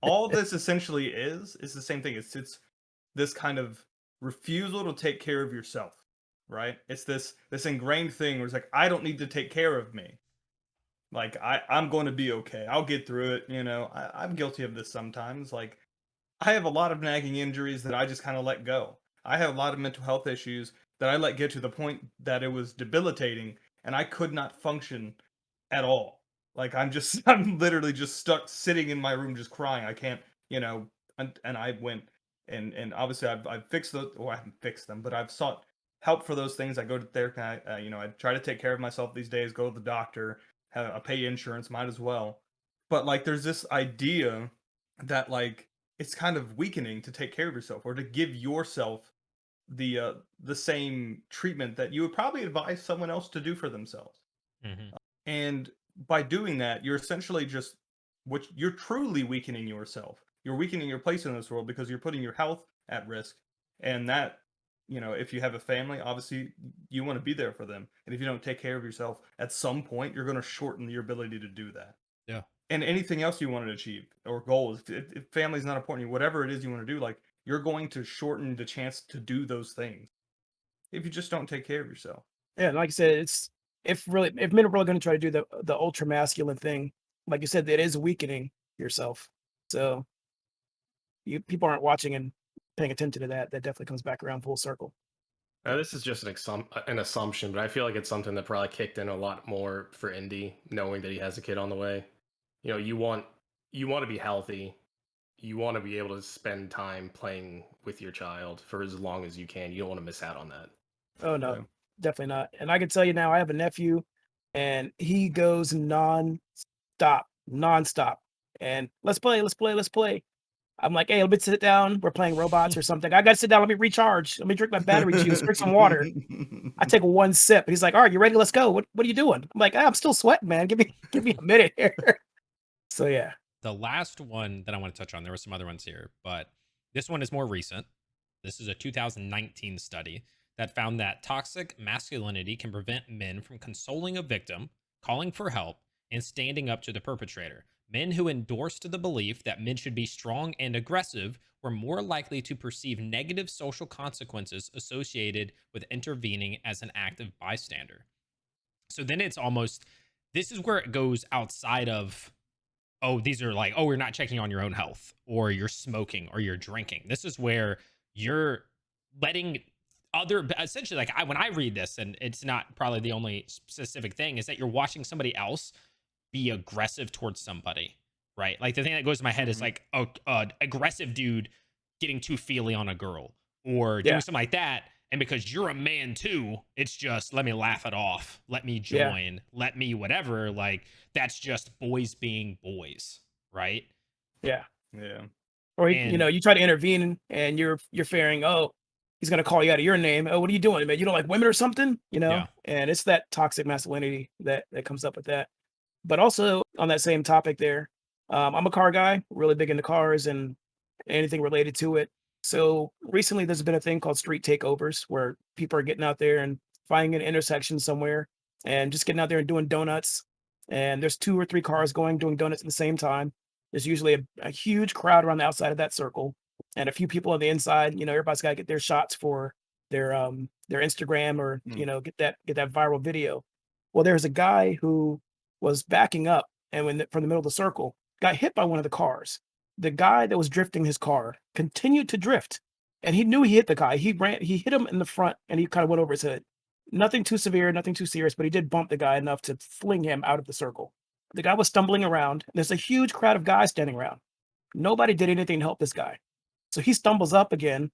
S2: All this essentially is the same thing. It's this kind of refusal to take care of yourself, right? It's this ingrained thing where it's like, I don't need to take care of me. Like, I'm going to be okay. I'll get through it. I'm guilty of this sometimes. Like, I have a lot of nagging injuries that I just kind of let go. I have a lot of mental health issues that I let get to the point that it was debilitating and I could not function at all. Like, I'm literally just stuck sitting in my room just crying. I can't, and I went and obviously I've fixed those, or I haven't fixed them, but I've sought help for those things. I go to therapy. I try to take care of myself these days, go to the doctor, I pay insurance, might as well. But like, there's this idea that like, it's kind of weakening to take care of yourself or to give yourself the same treatment that you would probably advise someone else to do for themselves. And by doing that, you're essentially you're truly weakening yourself. You're weakening your place in this world because you're putting your health at risk. And that, if you have a family, obviously you want to be there for them. And if you don't take care of yourself, at some point, you're going to shorten your ability to do that.
S1: Yeah.
S2: And anything else you want to achieve or goals, if family's not important, whatever it is you want to do, like, you're going to shorten the chance to do those things if you just don't take care of yourself.
S4: Yeah, like I said, if men are really going to try to do the ultra masculine thing, like you said, it is weakening yourself. So people aren't watching and paying attention to that. That definitely comes back around full circle.
S3: This is just an assumption, but I feel like it's something that probably kicked in a lot more for Indy, knowing that he has a kid on the way. You want to be healthy. You want to be able to spend time playing with your child for as long as you can. You don't want to miss out on that.
S4: Oh no,
S2: Yeah.
S4: definitely not. And I can tell you now, I have a nephew, and he goes nonstop, and let's play. I'm like, "Hey, let me sit down. We're playing robots or something. I gotta sit down. Let me recharge. Let me drink my battery juice. Drink some water." I take one sip. He's like, "All right, you ready? Let's go. What are you doing?" I'm like, "Ah, I'm still sweating, man. Give me a minute here." So yeah.
S1: The last one that I want to touch on, there were some other ones here, but this one is more recent. This is a 2019 study that found that toxic masculinity can prevent men from consoling a victim, calling for help, and standing up to the perpetrator. Men who endorsed the belief that men should be strong and aggressive were more likely to perceive negative social consequences associated with intervening as an active bystander. So then it's almost, this is where it goes outside of, oh, these are like, oh, you're not checking on your own health, or you're smoking, or you're drinking. This is where you're letting other, essentially, like when I read this, and it's not probably the only specific thing, is that you're watching somebody else be aggressive towards somebody, right? Like the thing that goes to my head is like a aggressive dude getting too feely on a girl or doing
S4: Yeah.
S1: something like that. And because you're a man too, it's just let me laugh it off, let me
S4: Yeah.
S1: join, let me whatever. Like that's just boys being boys, right?
S4: Yeah.
S2: Yeah.
S4: Or
S1: And
S4: you try to intervene and you're fearing, oh, he's gonna call you out of your name. Oh, what are you doing, man? You don't like women or something?
S1: yeah,
S4: And it's that toxic masculinity that comes up with that. But also on that same topic there, I'm a car guy, really big into cars and anything related to it. So recently there's been a thing called street takeovers where people are getting out there and finding an intersection somewhere and just getting out there and doing donuts. And there's 2 or 3 cars going doing donuts at the same time. There's usually a huge crowd around the outside of that circle and a few people on the inside. Everybody's got to get their shots for their Instagram or
S2: Mm.
S4: get that viral video. Well, there's a guy who was backing up and from the middle of the circle got hit by one of the cars. The guy that was drifting his car continued to drift, and he knew he hit the guy. He hit him in the front, and he kind of went over his head. Nothing too severe, nothing too serious, but he did bump the guy enough to fling him out of the circle. The guy was stumbling around. There's a huge crowd of guys standing around. Nobody did anything to help this guy. So he stumbles up again,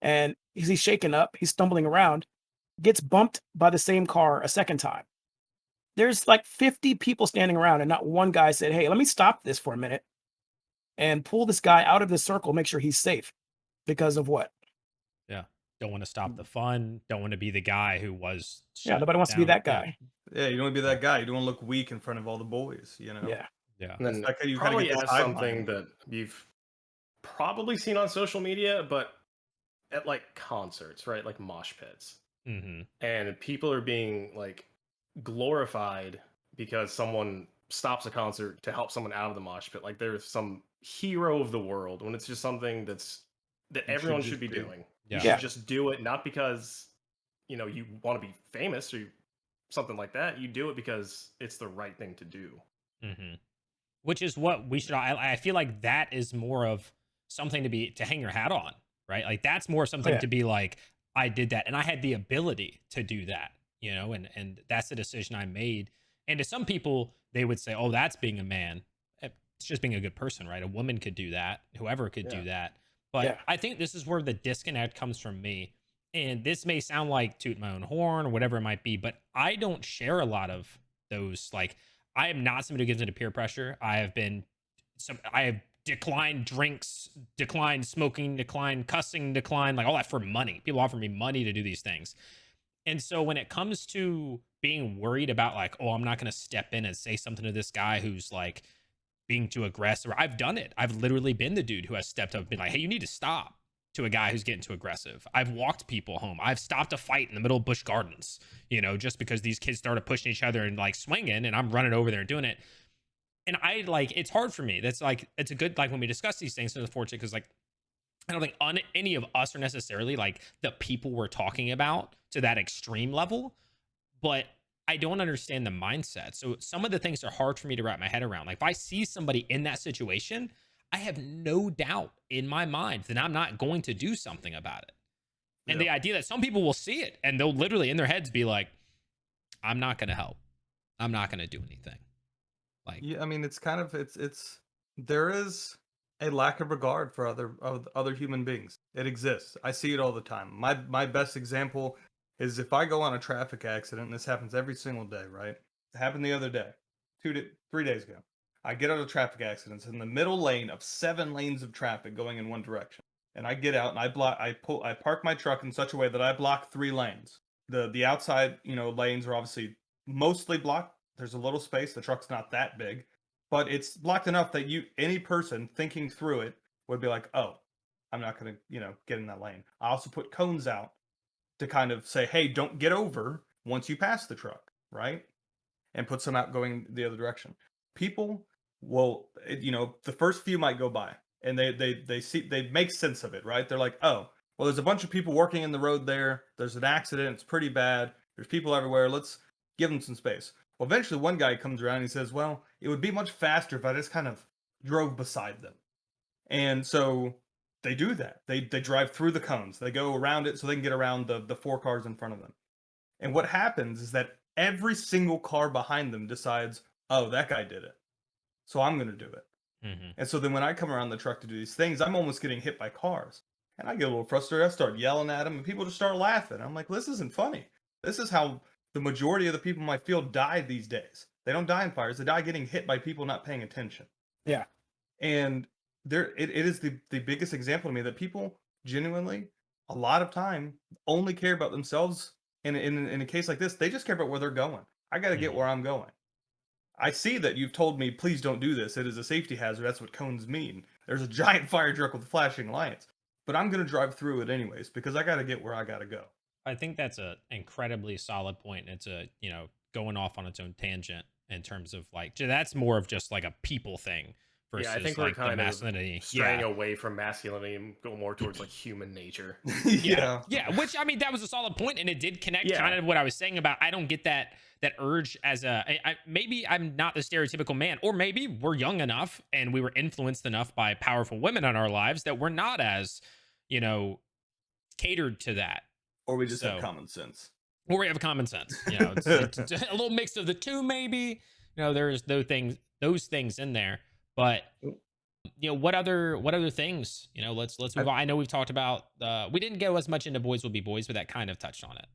S4: and he's shaken up. He's stumbling around, gets bumped by the same car a second time. There's like 50 people standing around, and not one guy said, "Hey, let me stop this for a minute and pull this guy out of this circle, make sure he's safe." Because of what?
S1: yeah. Don't want to stop the fun. Don't want to be the guy who was
S4: Yeah,
S1: shut
S4: nobody wants to be
S1: down.
S4: that
S1: Yeah,
S4: guy.
S2: Yeah, you don't want to be that guy. You don't want to look weak in front of all the boys,
S4: Yeah.
S1: yeah,
S3: And then
S2: Like how you kinda
S3: probably
S2: get this
S3: add
S2: hive
S3: something
S2: mind.
S3: that you've probably seen on social media, but at like concerts, right? Like mosh pits.
S1: hmm
S3: And people are being like glorified because someone stops a concert to help someone out of the mosh pit. Like there's some hero of the world when it's just something that
S2: You should
S3: everyone should
S2: just
S3: be
S2: do.
S3: doing.
S1: Yeah.
S3: You should
S4: Yeah.
S3: just do it, not because you want to be famous or something like that. You do it because it's the right thing to do.
S1: hmm which is what we should. I feel like that is more of something to hang your hat on, right? Like that's more
S4: Oh,
S1: something
S4: yeah.
S1: to be like, I did that and I had the ability to do that, and that's the decision I made. And to some people, they would say, oh, that's being a man. It's just being a good person, right? A woman could do that, whoever could
S2: Yeah.
S1: do that. But
S4: Yeah.
S1: I think this is where the disconnect comes from me. And this may sound like toot my own horn or whatever it might be, but I don't share a lot of those. Like I am not somebody who gives into peer pressure. I have declined drinks, declined smoking, declined cussing, declined like all that for money. People offer me money to do these things. And so when it comes to being worried about like, oh, I'm not going to step in and say something to this guy who's like being too aggressive, I've done it. I've literally been the dude who has stepped up and been like, hey, you need to stop, to a guy who's getting too aggressive. I've walked people home. I've stopped a fight in the middle of Busch Gardens, just because these kids started pushing each other and like swinging and I'm running over there and doing it. And I like, it's hard for me. That's like, it's a good, like when we discuss these things, it's unfortunate because like, I don't think any of us are necessarily like the people we're talking about to that extreme level, but I don't understand the mindset. So some of the things are hard for me to wrap my head around. Like if I see somebody in that situation, I have no doubt in my mind that I'm not going to do something about it. And
S2: Yeah.
S1: the idea that some people will see it and they'll literally in their heads be like, I'm not going to help. I'm not going to do anything. Like,
S2: Yeah, I mean, it's kind of it's there is a lack of regard for other human beings. It exists. I see it all the time. My best example is if I go on a traffic accident, and this happens every single day, right? It happened the other day, 3 days ago. I get out of traffic accidents in the middle lane of 7 lanes of traffic going in one direction. And I get out and I park my truck in such a way that I block 3 lanes. The outside, lanes are obviously mostly blocked. There's a little space. The truck's not that big, but it's blocked enough that any person thinking through it would be like, "Oh, I'm not going to, get in that lane." I also put cones out to kind of say, "Hey, don't get over once you pass the truck," right? And put some out going the other direction. People will, the first few might go by and they make sense of it, right? They're like, "Oh, well, there's a bunch of people working in the road there. There's an accident. It's pretty bad. There's people everywhere. Let's give them some space." Well, eventually one guy comes around and he says, "Well, it would be much faster if I just kind of drove beside them." And so they do that. They drive through the cones. They go around it so they can get around the 4 cars in front of them. And what happens is that every single car behind them decides, "Oh, that guy did it, so I'm going to do it."
S1: Mm-hmm.
S2: And so then when I come around the truck to do these things, I'm almost getting hit by cars. And I get a little frustrated. I start yelling at them, and people just start laughing. I'm like, "This isn't funny. This is how the majority of the people in my field die these days. They don't die in fires. They die getting hit by people not paying attention."
S4: Yeah.
S2: And it is the biggest example to me that people genuinely, a lot of time, only care about themselves. In a case like this, they just care about where they're going. I got to get
S1: Mhm.
S2: where I'm going. I see that you've told me, "Please don't do this. It is a safety hazard." That's what cones mean. There's a giant fire truck with flashing lights. But I'm going to drive through it anyways because I got to get where I got to go.
S1: I think that's a incredibly solid point. And it's going off on its own tangent in terms of like, that's more of just like a people thing
S3: Yeah, I
S1: versus
S3: think we're
S1: like the
S3: kind of
S1: masculinity.
S3: straying
S1: Yeah.
S3: away from masculinity and go more towards like human nature.
S1: Yeah. Yeah. Which I mean, that was a solid point, and it did connect kind
S3: Yeah.
S1: of what I was saying about I don't get that urge as maybe I'm not the stereotypical man, or maybe we're young enough and we were influenced enough by powerful women in our lives that we're not as, you know, catered to that.
S2: Or we just have
S1: So,
S2: common sense.
S1: or we have common sense. It's a little mix of the two, maybe. There's those things in there. But what other things? Let's
S2: I,
S1: move on. I know we've talked about we didn't go as much into boys will be boys, but that kind of touched on it.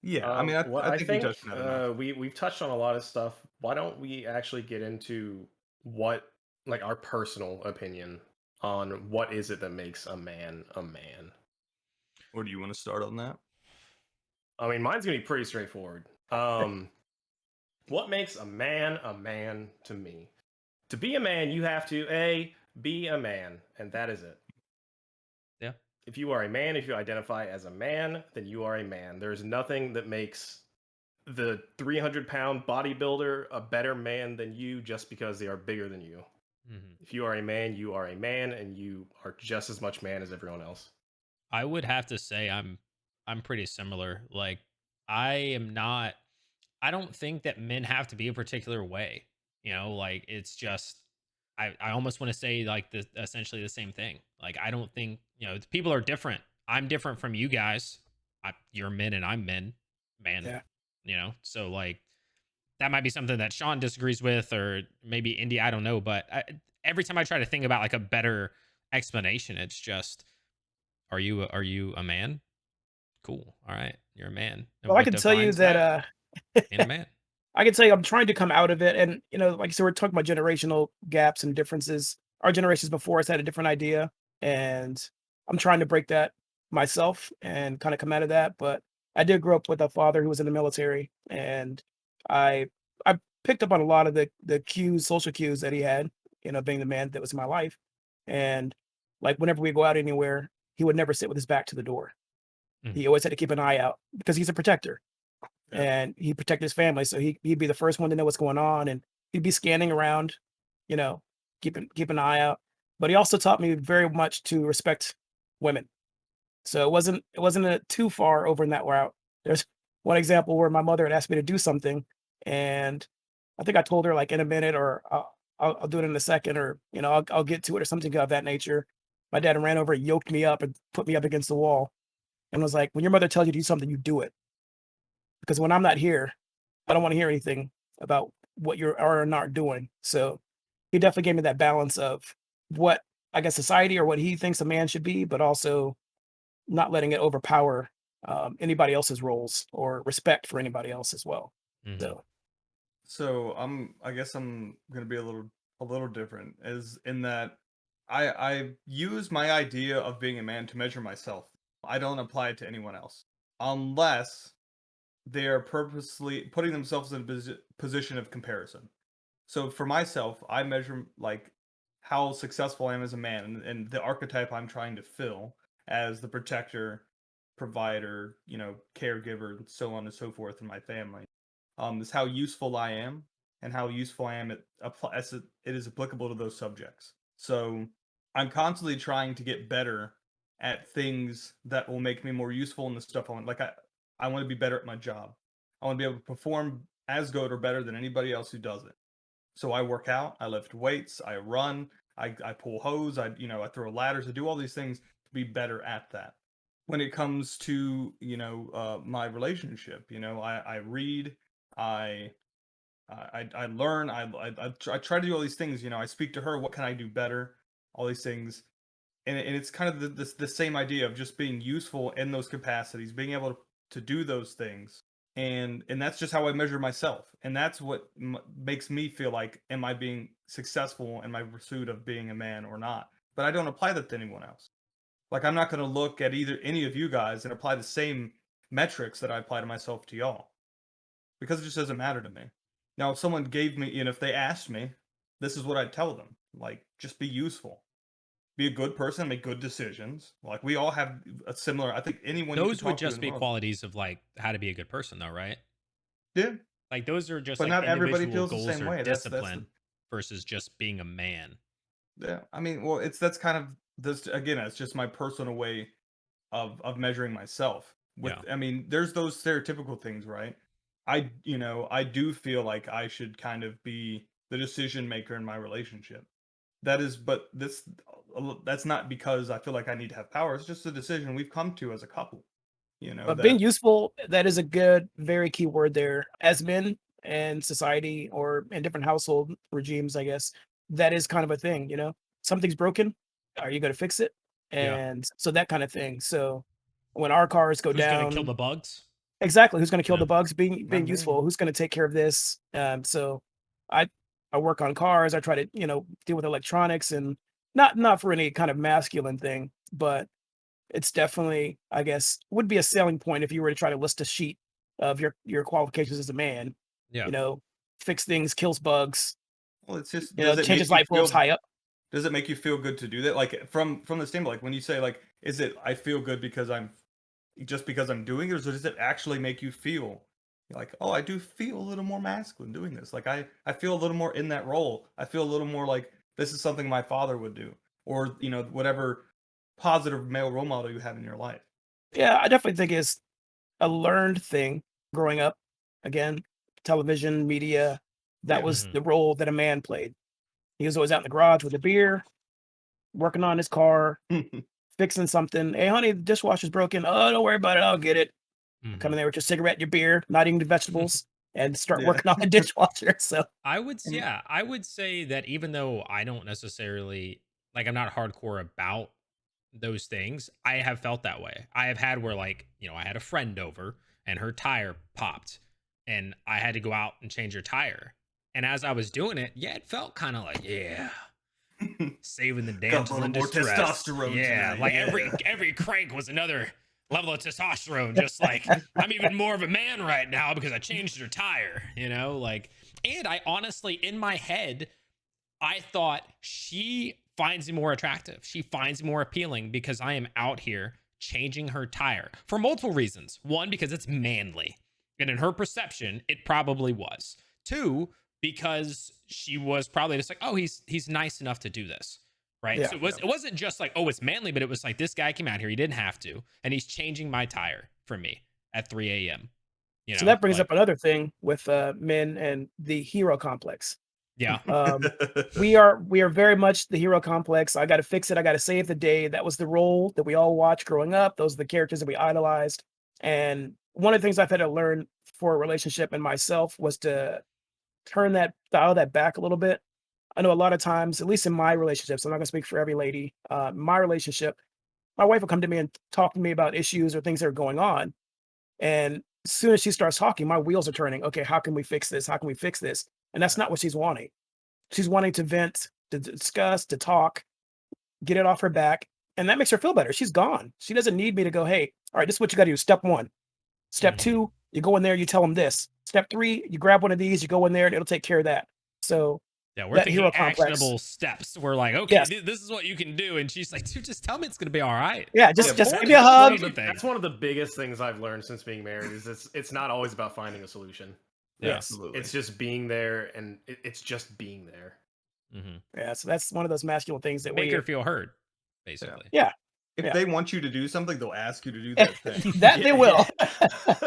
S2: yeah, I mean,
S3: Well,
S2: I
S3: I
S2: think we
S3: think
S2: touched on that enough.
S3: we've touched on a lot of stuff. Why don't we actually get into what like our personal opinion on what is it that makes a man a man?
S2: Or do you want to start on that?
S3: I mean, mine's gonna be pretty straightforward. What makes a man to me? To be a man, you have to be a man, and that is it.
S1: Yeah.
S3: If you are a man, if you identify as a man, then you are a man. There's nothing that makes the 300-pound bodybuilder a better man than you just because they are bigger than you.
S1: Mm-hmm.
S3: If you are a man, you are a man, and you are just as much man as everyone else.
S1: I would have to say I'm pretty similar. Like I am not I don't think that men have to be a particular way. Like it's just I almost want to say like the essentially the same thing. Like I don't think, people are different. I'm different from you guys. You're men and I'm man,
S4: Yeah.
S1: So like that might be something that Sean disagrees with, or maybe Indy, I don't know, but every time I try to think about like a better explanation, it's just are you a man? Cool. All right. You're a man. And
S4: Well, I
S1: what
S4: can tell you
S1: defines
S4: that
S1: that? Being a man.
S4: I can tell you I'm trying to come out of it. And, like I said, we're talking about generational gaps and differences. Our generations before us had a different idea. And I'm trying to break that myself and kind of come out of that. But I did grow up with a father who was in the military. And I I picked up on a lot of the cues, social cues that he had, being the man that was in my life. And like whenever we go out anywhere, he would never sit with his back to the door. He
S1: Mhm.
S4: always had to keep an eye out because he's a protector
S2: Yeah.
S4: and he protect his family. So he'd be the first one to know what's going on, and he'd be scanning around, you know, keep an eye out. But he also taught me very much to respect women. So it wasn't too far over in that route. There's one example where my mother had asked me to do something, and I think I told her like in a minute, or I'll do it in a second, or I'll get to it, or something of that nature. My dad ran over, yoked me up, and put me up against the wall, and was like, "When your mother tells you to do something, you do it. Because when I'm not here, I don't want to hear anything about what you're are or not doing." So he definitely gave me that balance of what I guess society or what he thinks a man should be, but also not letting it overpower anybody else's roles or respect for anybody else as well.
S1: Mhm.
S4: So
S2: So I guess I'm gonna be a little a little different, is in that I use my idea of being a man to measure myself. I don't apply it to anyone else unless they are purposely putting themselves in a position of comparison. So for myself, I measure like how successful I am as a man, and the archetype I'm trying to fill as the protector, provider, caregiver, and so on and so forth in my family. Is how useful I am and how useful I am as it is applicable to those subjects. So I'm constantly trying to get better at things that will make me more useful in the stuff I want. Like I want to be better at my job. I want to be able to perform as good or better than anybody else who does it. So I work out, I lift weights, I run, I pull hose, I throw ladders, I do all these things to be better at that. When it comes to my relationship, I read, I I learn, I try to do all these things. I speak to her. What can I do better? All these things, and it's kind of the same idea of just being useful in those capacities, being able to do those things, and that's just how I measure myself, and that's what makes me feel like, am I being successful in my pursuit of being a man or not? But I don't apply that to anyone else. Like I'm not going to look at either any of you guys and apply the same metrics that I apply to myself to y'all, because it just doesn't matter to me. Now, if someone gave me, and if they asked me, this is what I'd tell them: like, just be useful, be a good person, make good decisions. Like we all have a similar. I think anyone you could
S1: Those would
S2: talk to in
S1: just
S2: the
S1: be
S2: world.
S1: qualities of like how to be a good person, though, right?
S2: Yeah,
S1: Like those are just
S2: but
S1: like
S2: not everybody
S1: individual
S2: feels the
S1: goals
S2: same
S1: or
S2: way. That's the
S1: discipline versus just being a man.
S2: yeah. I mean, well, that's kind of this again. It's just my personal way of measuring myself.
S1: Yeah.
S2: I mean, there's those stereotypical things, right? I do feel like I should kind of be the decision maker in my relationship. That is, but that's not because I feel like I need to have power. It's just a decision we've come to as a couple.
S4: But being
S2: That
S4: useful, that is a good, very key word there. As men in society or in different household regimes, I guess, that is kind of a thing, Something's broken. Are you going to fix it?
S1: Yeah.
S4: And so that kind of thing. So when our cars go
S1: Who's gonna kill
S4: down,
S1: the bugs?
S4: exactly, who's going to kill
S1: Yeah.
S4: the bugs? Being
S2: not me.
S4: useful. Who's going to take care of this? So I I work on cars. I try to deal with electronics and not for any kind of masculine thing, but it's definitely, I guess, would be a selling point if you were to try to list a sheet of your qualifications as a man.
S1: Yeah.
S4: You know, fix things, kills bugs,
S2: Well, it's just, does it
S4: changes
S2: make you
S4: light bulbs
S2: feel?
S4: high up.
S2: Does it make you feel good to do that? Like from the standpoint, like when you say like, is it I feel good because I'm just because I'm doing it, or does it actually make you feel like, oh, I do feel a little more masculine doing this? Like I feel a little more in that role. I feel a little more like this is something my father would do, or whatever positive male role model you have in your life.
S4: Yeah, I definitely think it's a learned thing growing up. Again, television, media, that
S2: Yeah.
S4: was
S1: Mhm.
S4: the role that a man played. He was always out in the garage with a beer, working on his car, fixing something. Hey, honey, the dishwasher's broken. Oh, don't worry about it. I'll get it. Come in
S1: Mhm.
S4: there with your cigarette, your beer, not eating the vegetables, and start
S2: Yeah.
S4: working on the dishwasher. So,
S2: And
S1: Yeah, I would say that even though I don't necessarily like I'm not hardcore about those things, I have felt that way. I have had where like, I had a friend over and her tire popped and I had to go out and change her tire. And as I was doing it, yeah, it felt kind of like, yeah, saving the
S2: got a
S1: damsel
S2: little
S1: in
S2: more
S1: distress.
S2: testosterone
S1: Yeah,
S2: tonight.
S1: like
S2: Yeah.
S1: every crank was another level of testosterone. Just like I'm even more of a man right now because I changed her tire. Like, and I honestly in my head I thought she finds me more attractive. She finds me more appealing because I am out here changing her tire for multiple reasons. One, because it's manly. And in her perception, it probably was. Two, because she was probably just like, oh, he's nice enough to do this. Right.
S4: yeah.
S1: So it wasn't just like, oh, it's manly, but it was like this guy came out here, he didn't have to, and he's changing my tire for me at 3 a.m.
S4: So that brings
S1: Like,
S4: up another thing with men and the hero complex.
S1: yeah.
S4: Um, we are very much the hero complex. I got to fix it. I got to save the day. That was the role that we all watched growing up. Those are the characters that we idolized. And one of the things I've had to learn for a relationship and myself was to dial that back a little bit. I know a lot of times, at least in my relationships, I'm not gonna speak for every lady. My relationship, my wife will come to me and talk to me about issues or things that are going on. And as soon as she starts talking, my wheels are turning. Okay, how can we fix this? How can we fix this? And that's not what she's wanting. She's wanting to vent, to discuss, to talk, get it off her back, and that makes her feel better. She's gone. She doesn't need me to go, "Hey, all right, this is what you gotta do. Step 1. Step
S1: Mhm.
S4: 2, you go in there, you tell them this. Step 3, you grab one of these, you go in there, and it'll take care of that." So
S1: Yeah, we're
S4: that
S1: thinking
S4: hero complex.
S1: actionable steps. We're like, okay,
S4: Yes.
S1: this is what you can do, and she's like, dude, just tell me it's gonna be all right.
S4: Yeah,
S1: Of
S4: just
S1: course,
S4: give me a
S1: that's
S4: hug.
S1: one of the things.
S3: That's one of the biggest things I've learned since being married is it's not always about finding a solution.
S1: Yeah.
S4: Yes.
S2: Absolutely.
S3: It's just being there, and it's just being there.
S1: Mhm.
S4: Yeah, so that's one of those masculine things that
S1: Make
S4: we
S1: her feel heard, basically.
S4: Yeah.
S2: If
S4: Yeah.
S2: they want you to do something, they'll ask you to do that thing.
S4: That they
S3: Yeah,
S4: will.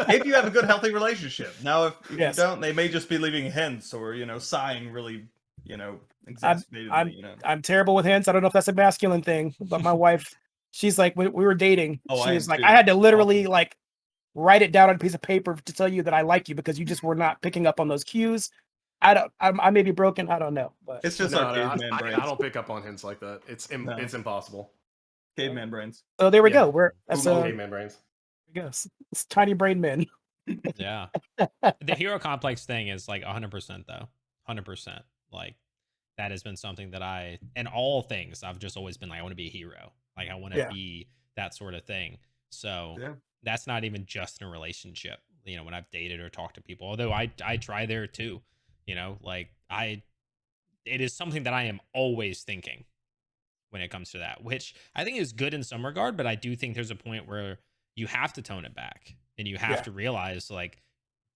S2: If you have a good, healthy relationship. Now, if
S4: Yes.
S2: you don't, they may just be leaving hints or, sighing really, exacerbatedly,
S4: I'm terrible with hints. I don't know if that's a masculine thing, but my wife, she's like, when we were dating,
S2: Oh,
S4: she
S2: I
S4: was
S2: am
S4: like,
S2: too.
S4: I had to
S2: It's
S4: literally
S2: awful.
S4: like write it down on a piece of paper to tell you that I like you because you just were not picking up on those cues. I may be broken. I don't know, but
S2: It's just
S3: No,
S2: our
S3: no,
S2: caveman
S3: I
S2: brains.
S3: don't pick up on hints like that. It's
S2: No.
S3: it's impossible.
S2: Caveman brains.
S4: so there we
S3: Yeah.
S4: go. That's
S3: Ooh,
S4: there
S3: caveman brains.
S4: we go. It's tiny brain men.
S1: Yeah. The hero complex thing is like 100% though. 100%. Like that has been something that in all things, I've just always been like, I want to be a hero. Like I want to
S4: Yeah.
S1: be that sort of thing. So
S2: Yeah.
S1: that's not even just in a relationship, when I've dated or talked to people, although I try there too, like it is something that I am always thinking when it comes to that, which I think is good in some regard, but I do think there's a point where you have to tone it back and you have
S4: Yeah.
S1: to realize like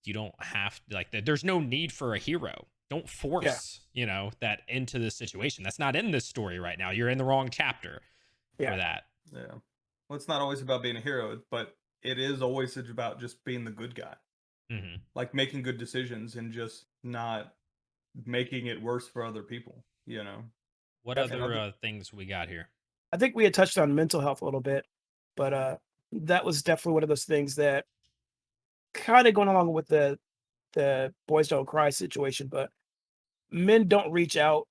S1: you don't have like there's no need for a hero. Don't force, that into this situation. That's not in this story right now. You're in the wrong chapter
S4: Yeah.
S1: for that.
S2: Yeah. Well, it's not always about being a hero, but it is always about just being the good guy.
S1: Hmm.
S2: Like making good decisions and just not making it worse for other people,
S1: What
S4: Definitely.
S1: other things we got here?
S4: I think we had touched on mental health a little bit, but that was definitely one of those things that kind of going along with the boys don't cry situation, but men don't reach out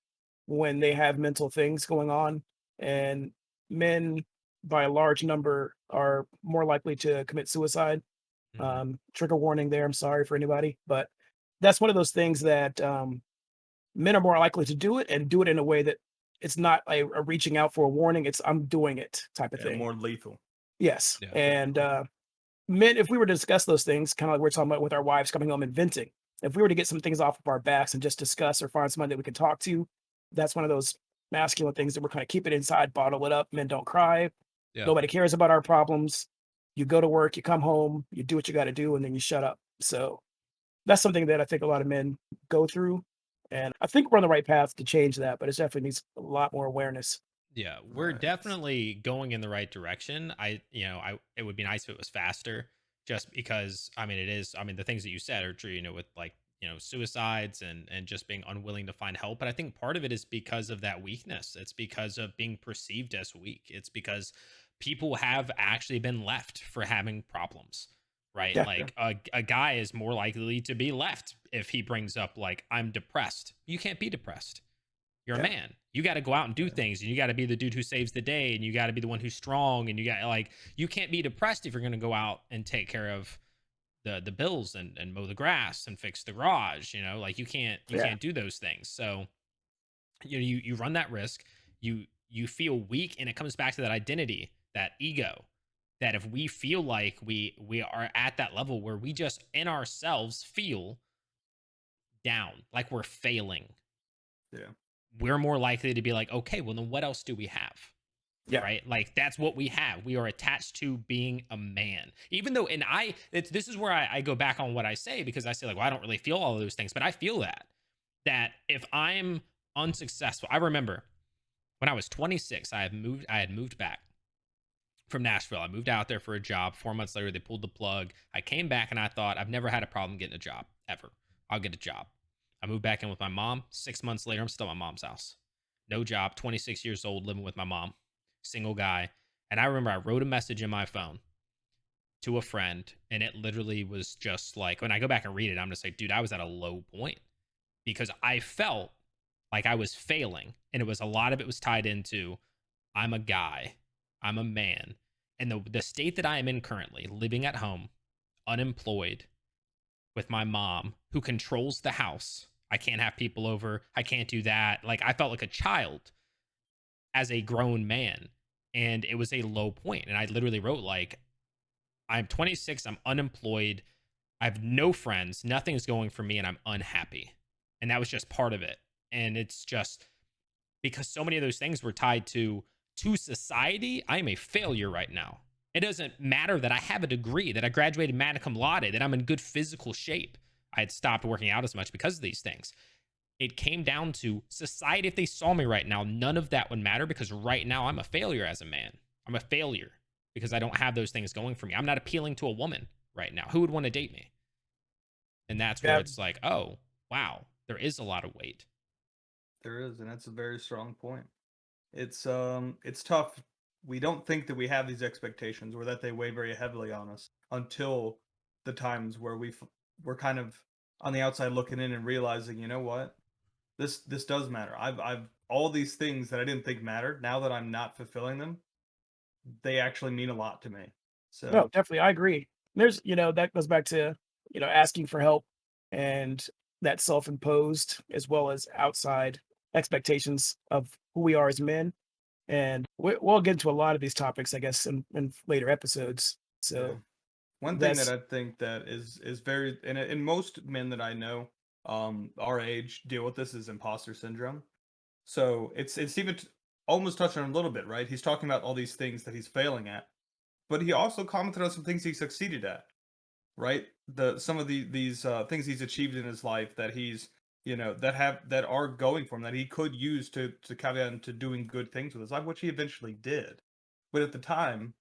S4: when they have mental things going on, and men by a large number are more likely to commit suicide.
S1: Mhm.
S4: Trigger warning there. I'm sorry for anybody, but that's one of those things that men are more likely to do it and do it in a way that it's not a reaching out for a warning. It's I'm doing it type of thing.
S2: more lethal.
S4: Yes.
S1: Yeah.
S4: And men, if we were to discuss those things, kind of like we're talking about with our wives coming home and venting, if we were to get some things off of our backs and just discuss or find somebody that we can talk to, that's one of those masculine things that we're kind of keep it inside, bottle it up. Men don't cry.
S1: Yeah.
S4: Nobody cares about our problems. You go to work, you come home, you do what you got to do, and then you shut up. So that's something that I think a lot of men go through. And I think we're on the right path to change that, but it definitely needs a lot more awareness.
S1: Yeah, we're
S2: Right.
S1: definitely going in the right direction. It would be nice if it was faster, just because the things that you said are true, with like, suicides and just being unwilling to find help. But I think part of it is because of that weakness. It's because of being perceived as weak. It's because people have actually been left for having problems, right?
S4: Yeah.
S1: Like a guy is more likely to be left if he brings up like, I'm depressed. You can't be depressed. You're
S4: Yeah.
S1: a man. You got to go out and do things, and you got to be the dude who saves the day, and you got to be the one who's strong, and you can't be depressed if you're going to go out and take care of the bills and mow the grass and fix the garage. Like you can't do those things. So you run that risk. You feel weak, and it comes back to that identity, that ego. That if we feel like we are at that level where we just in ourselves feel down, like we're failing,
S2: Yeah.
S1: we're more likely to be like, okay, well then what else do we have?
S4: Yeah.
S1: Right? Like that's what we have. We are attached to being a man. Even though, and this is where I go back on what I say, because I say like, well, I don't really feel all of those things, but I feel that if I'm unsuccessful, I remember when I was 26, I had moved back from Nashville. I moved out there for a job. 4 months later, they pulled the plug. I came back and I thought, I've never had a problem getting a job ever. I'll get a job. I moved back in with my mom. 6 months later, I'm still at my mom's house. No job, 26 years old, living with my mom, single guy. And I remember I wrote a message in my phone to a friend, and it literally was just like, when I go back and read it, I'm just like, dude, I was at a low point because I felt like I was failing. And a lot of it was tied into, I'm a guy, I'm a man. And the state that I am in currently, living at home, unemployed, with my mom who controls the house. I can't have people over. I can't do that. Like, I felt like a child as a grown man. And it was a low point. And I literally wrote, like, I'm 26, I'm unemployed, I have no friends, nothing's going for me, and I'm unhappy. And that was just part of it. And it's just because so many of those things were tied to society. I'm a failure right now. It doesn't matter that I have a degree, that I graduated magna cum laude, that I'm in good physical shape. I had stopped working out as much because of these things. It came down to society. If they saw me right now, none of that would matter because right now I'm a failure as a man. I'm a failure because I don't have those things going for me. I'm not appealing to a woman right now. Who would want to date me? And that's where
S4: Yeah.
S1: it's like, oh, wow, there is a lot of weight.
S2: There is, and that's a very strong point. It's tough. We don't think that we have these expectations or that they weigh very heavily on us until the times where we're kind of on the outside looking in and realizing, you know what? This does matter. I've all these things that I didn't think mattered. Now that I'm not fulfilling them, they actually mean a lot to me.
S4: No,
S2: So,
S4: definitely, I agree. There's, that goes back to, asking for help and that self-imposed as well as outside expectations of who we are as men. And we'll get into a lot of these topics, I guess, in later episodes.
S2: yeah.
S4: So
S2: One thing that
S4: that's
S2: I think that is very and most men that I know our age deal with this is imposter syndrome. So it's even almost touched on a little bit, right? He's talking about all these things that he's failing at, but he also commented on some things he succeeded at, right? Some of these things he's achieved in his life that he's that are going for him that he could use to caveat into doing good things with his life, which he eventually did. But at the time,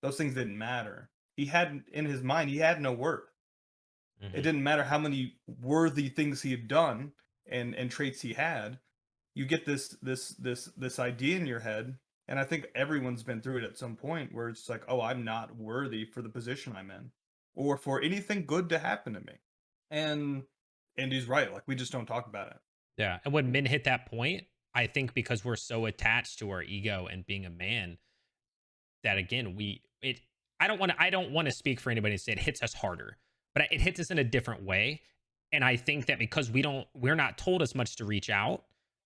S2: those things didn't matter. He had in his mind he had no worth. It
S1: Mhm.
S2: didn't matter how many worthy things he had done and traits he had. You get this idea in your head, and I think everyone's been through it at some point where it's like, oh, I'm not worthy for the position I'm in, or for anything good to happen to me. And he's right. Like we just don't talk about it.
S1: Yeah. And when men hit that point, I think because we're so attached to our ego and being a man, that again, I don't want to speak for anybody and say it hits us harder, but it hits us in a different way. And I think that because we're not told as much to reach out,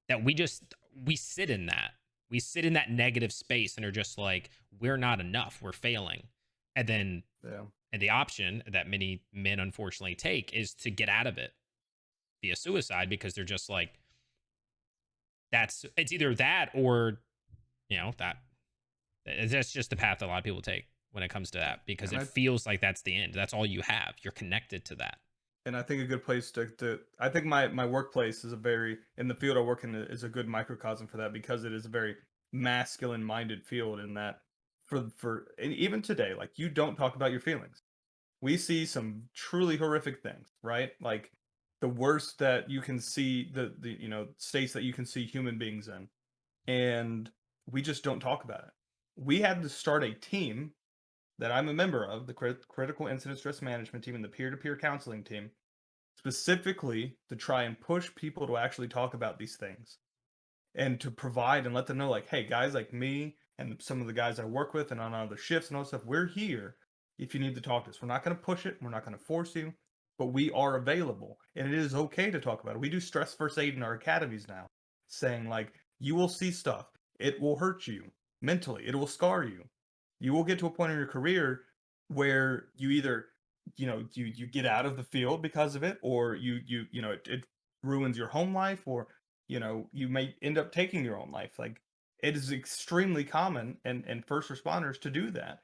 S1: that we sit in that. We sit in that negative space and are just like, we're not enough, we're failing. And then
S2: Yeah.
S1: and the option that many men unfortunately take is to get out of it via suicide because they're just like, it's either that or that that's just the path that a lot of people take when it comes to that because
S2: And
S1: it feels like that's the end. That's all you have. You're connected to that.
S2: I think a good place to I think my workplace is a very in the field I work in is a good microcosm for that because it is a very masculine minded field in that and even today, like you don't talk about your feelings. We see some truly horrific things, right? Like the worst that you can see the states that you can see human beings in, and we just don't talk about it. We had to start a team that I'm a member of, the critical incident stress management team and the peer-to-peer counseling team, specifically to try and push people to actually talk about these things and to provide and let them know, like, hey, guys like me and some of the guys I work with and on other shifts and all that stuff, we're here if you need to talk to us. We're not going to push it. We're not going to force you, but we are available. And it is okay to talk about it. We do stress first aid in our academies now, saying, like, you will see stuff. It will hurt you mentally. It will scar you. You will get to a point in your career where you either, you get out of the field because of it, or it ruins your home life, or you may end up taking your own life. Like it is extremely common and first responders to do that.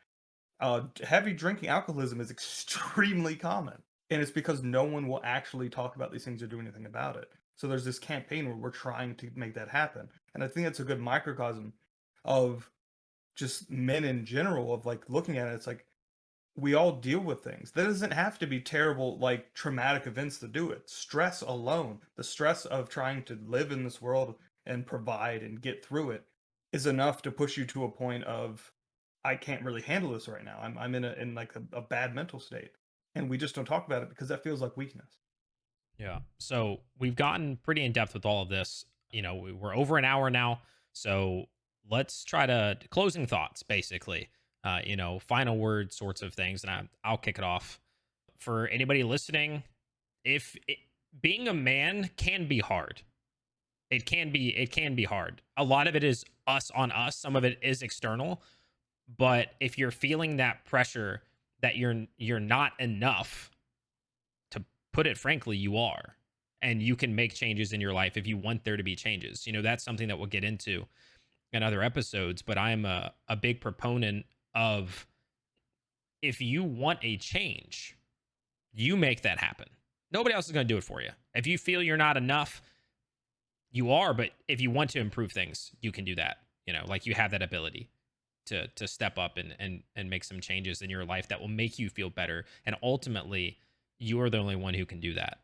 S2: Heavy drinking alcoholism is extremely common. And it's because no one will actually talk about these things or do anything about it. So there's this campaign where we're trying to make that happen. And I think that's a good microcosm of just men in general of like looking at it. It's like we all deal with things. That doesn't have to be terrible, like traumatic events to do it. Stress alone, the stress of trying to live in this world and provide and get through it is enough to push you to a point of I can't really handle this right now. I'm in like a bad mental state. And we just don't talk about it because that feels like weakness.
S1: Yeah. So we've gotten pretty in depth with all of this. We're over an hour now. So let's try to closing thoughts, basically. Final words, sorts of things, and I'll kick it off for anybody listening. If it, being a man can be hard. It can be hard. A lot of it is us on us. Some of it is external. But if you're feeling that pressure that you're not enough, to put it frankly, you are. And you can make changes in your life if you want there to be changes. You know, that's something that we'll get into in other episodes. But I'm a big proponent of, if you want a change, you make that happen. Nobody else is going to do it for you. If you feel you're not enough, you are. But if you want to improve things, you can do that. You know, like, you have that ability to step up and make some changes in your life that will make you feel better. And ultimately, you're the only one who can do that.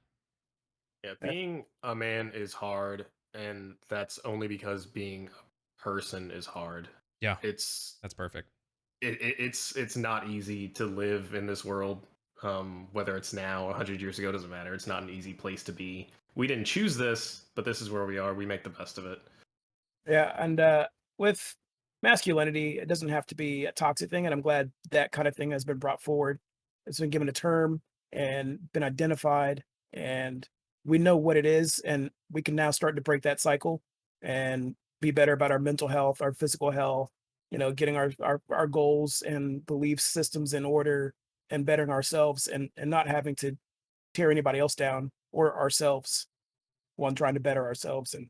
S3: Yeah, being a man is hard, and that's only because being a person is hard.
S1: Yeah,
S3: That's
S1: perfect.
S3: It's not easy to live in this world. Whether it's now, 100 years ago, doesn't matter. It's not an easy place to be. We didn't choose this, but this is where we are. We make the best of it.
S4: Yeah, and with masculinity, it doesn't have to be a toxic thing, and I'm glad that kind of thing has been brought forward. It's been given a term and been identified, and we know what it is, and we can now start to break that cycle and be better about our mental health, our physical health, getting our goals and belief systems in order and bettering ourselves, and not having to tear anybody else down or ourselves, one trying to better ourselves and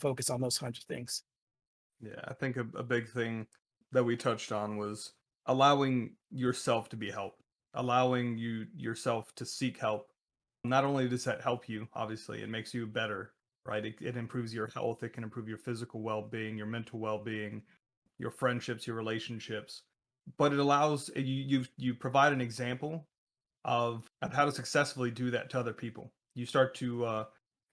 S4: focus on those kinds of things.
S2: Yeah, I think a big thing that we touched on was allowing yourself to be helped, allowing yourself to seek help. Not only does that help you, obviously, it makes you better, right? It improves your health, it can improve your physical well-being, your mental well-being, your friendships, your relationships. But it allows you provide an example of how to successfully do that to other people. You start to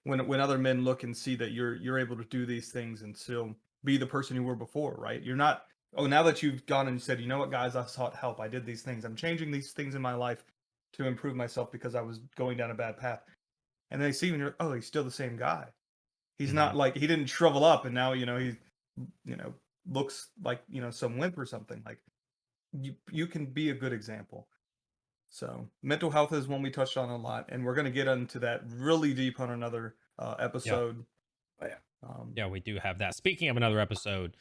S2: when other men look and see that you're able to do these things and still be the person you were before, right? You're not, oh, now that you've gone and said, you know what, guys, I sought help, I did these things, I'm changing these things in my life to improve myself because I was going down a bad path. And they see you and you're, oh, he's still the same guy. He's not like, he didn't shrivel up and now, he, looks like, some wimp or something. Like, you can be a good example. So mental health is one we touched on a lot, and we're going to get into that really deep on another episode.
S1: Yeah, we do have that. Speaking of another episode,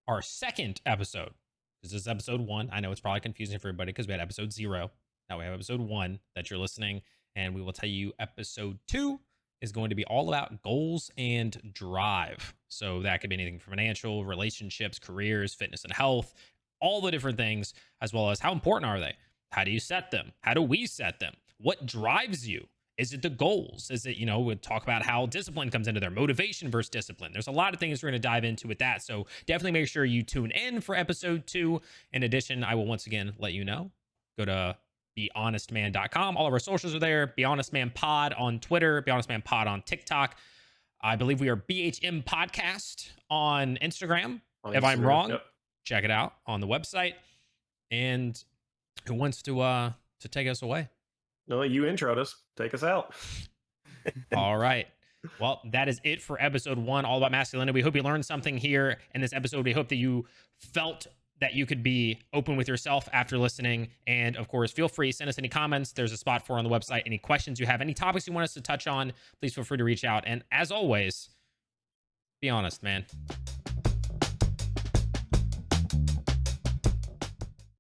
S1: our second episode, this is episode 1. I know it's probably confusing for everybody because we had episode 0. Now we have episode 1 that you're listening, and we will tell you episode 2 is going to be all about goals and drive. So that could be anything from financial, relationships, careers, fitness and health, all the different things, as well as how important are they? How do you set them? How do we set them? What drives you? Is it the goals? Is it, we'll talk about how discipline comes into there, motivation versus discipline. There's a lot of things we're going to dive into with that. So definitely make sure you tune in for episode 2. In addition, I will once again let you know, go to BeHonestMan.com. All of our socials are there. Be Honest Man Pod on Twitter, Be Honest Man Pod on TikTok. I believe we are BHM Podcast on Instagram. If I'm wrong, check it out on the website. And who wants to take us away?
S3: No, you introed us. Take us out.
S1: All right. Well, that is it for episode 1, all about masculinity. We hope you learned something here in this episode. We hope that you felt that you could be open with yourself after listening. And of course, feel free to send us any comments. There's a spot for on the website. Any questions you have, any topics you want us to touch on, please feel free to reach out. And as always, be honest, man.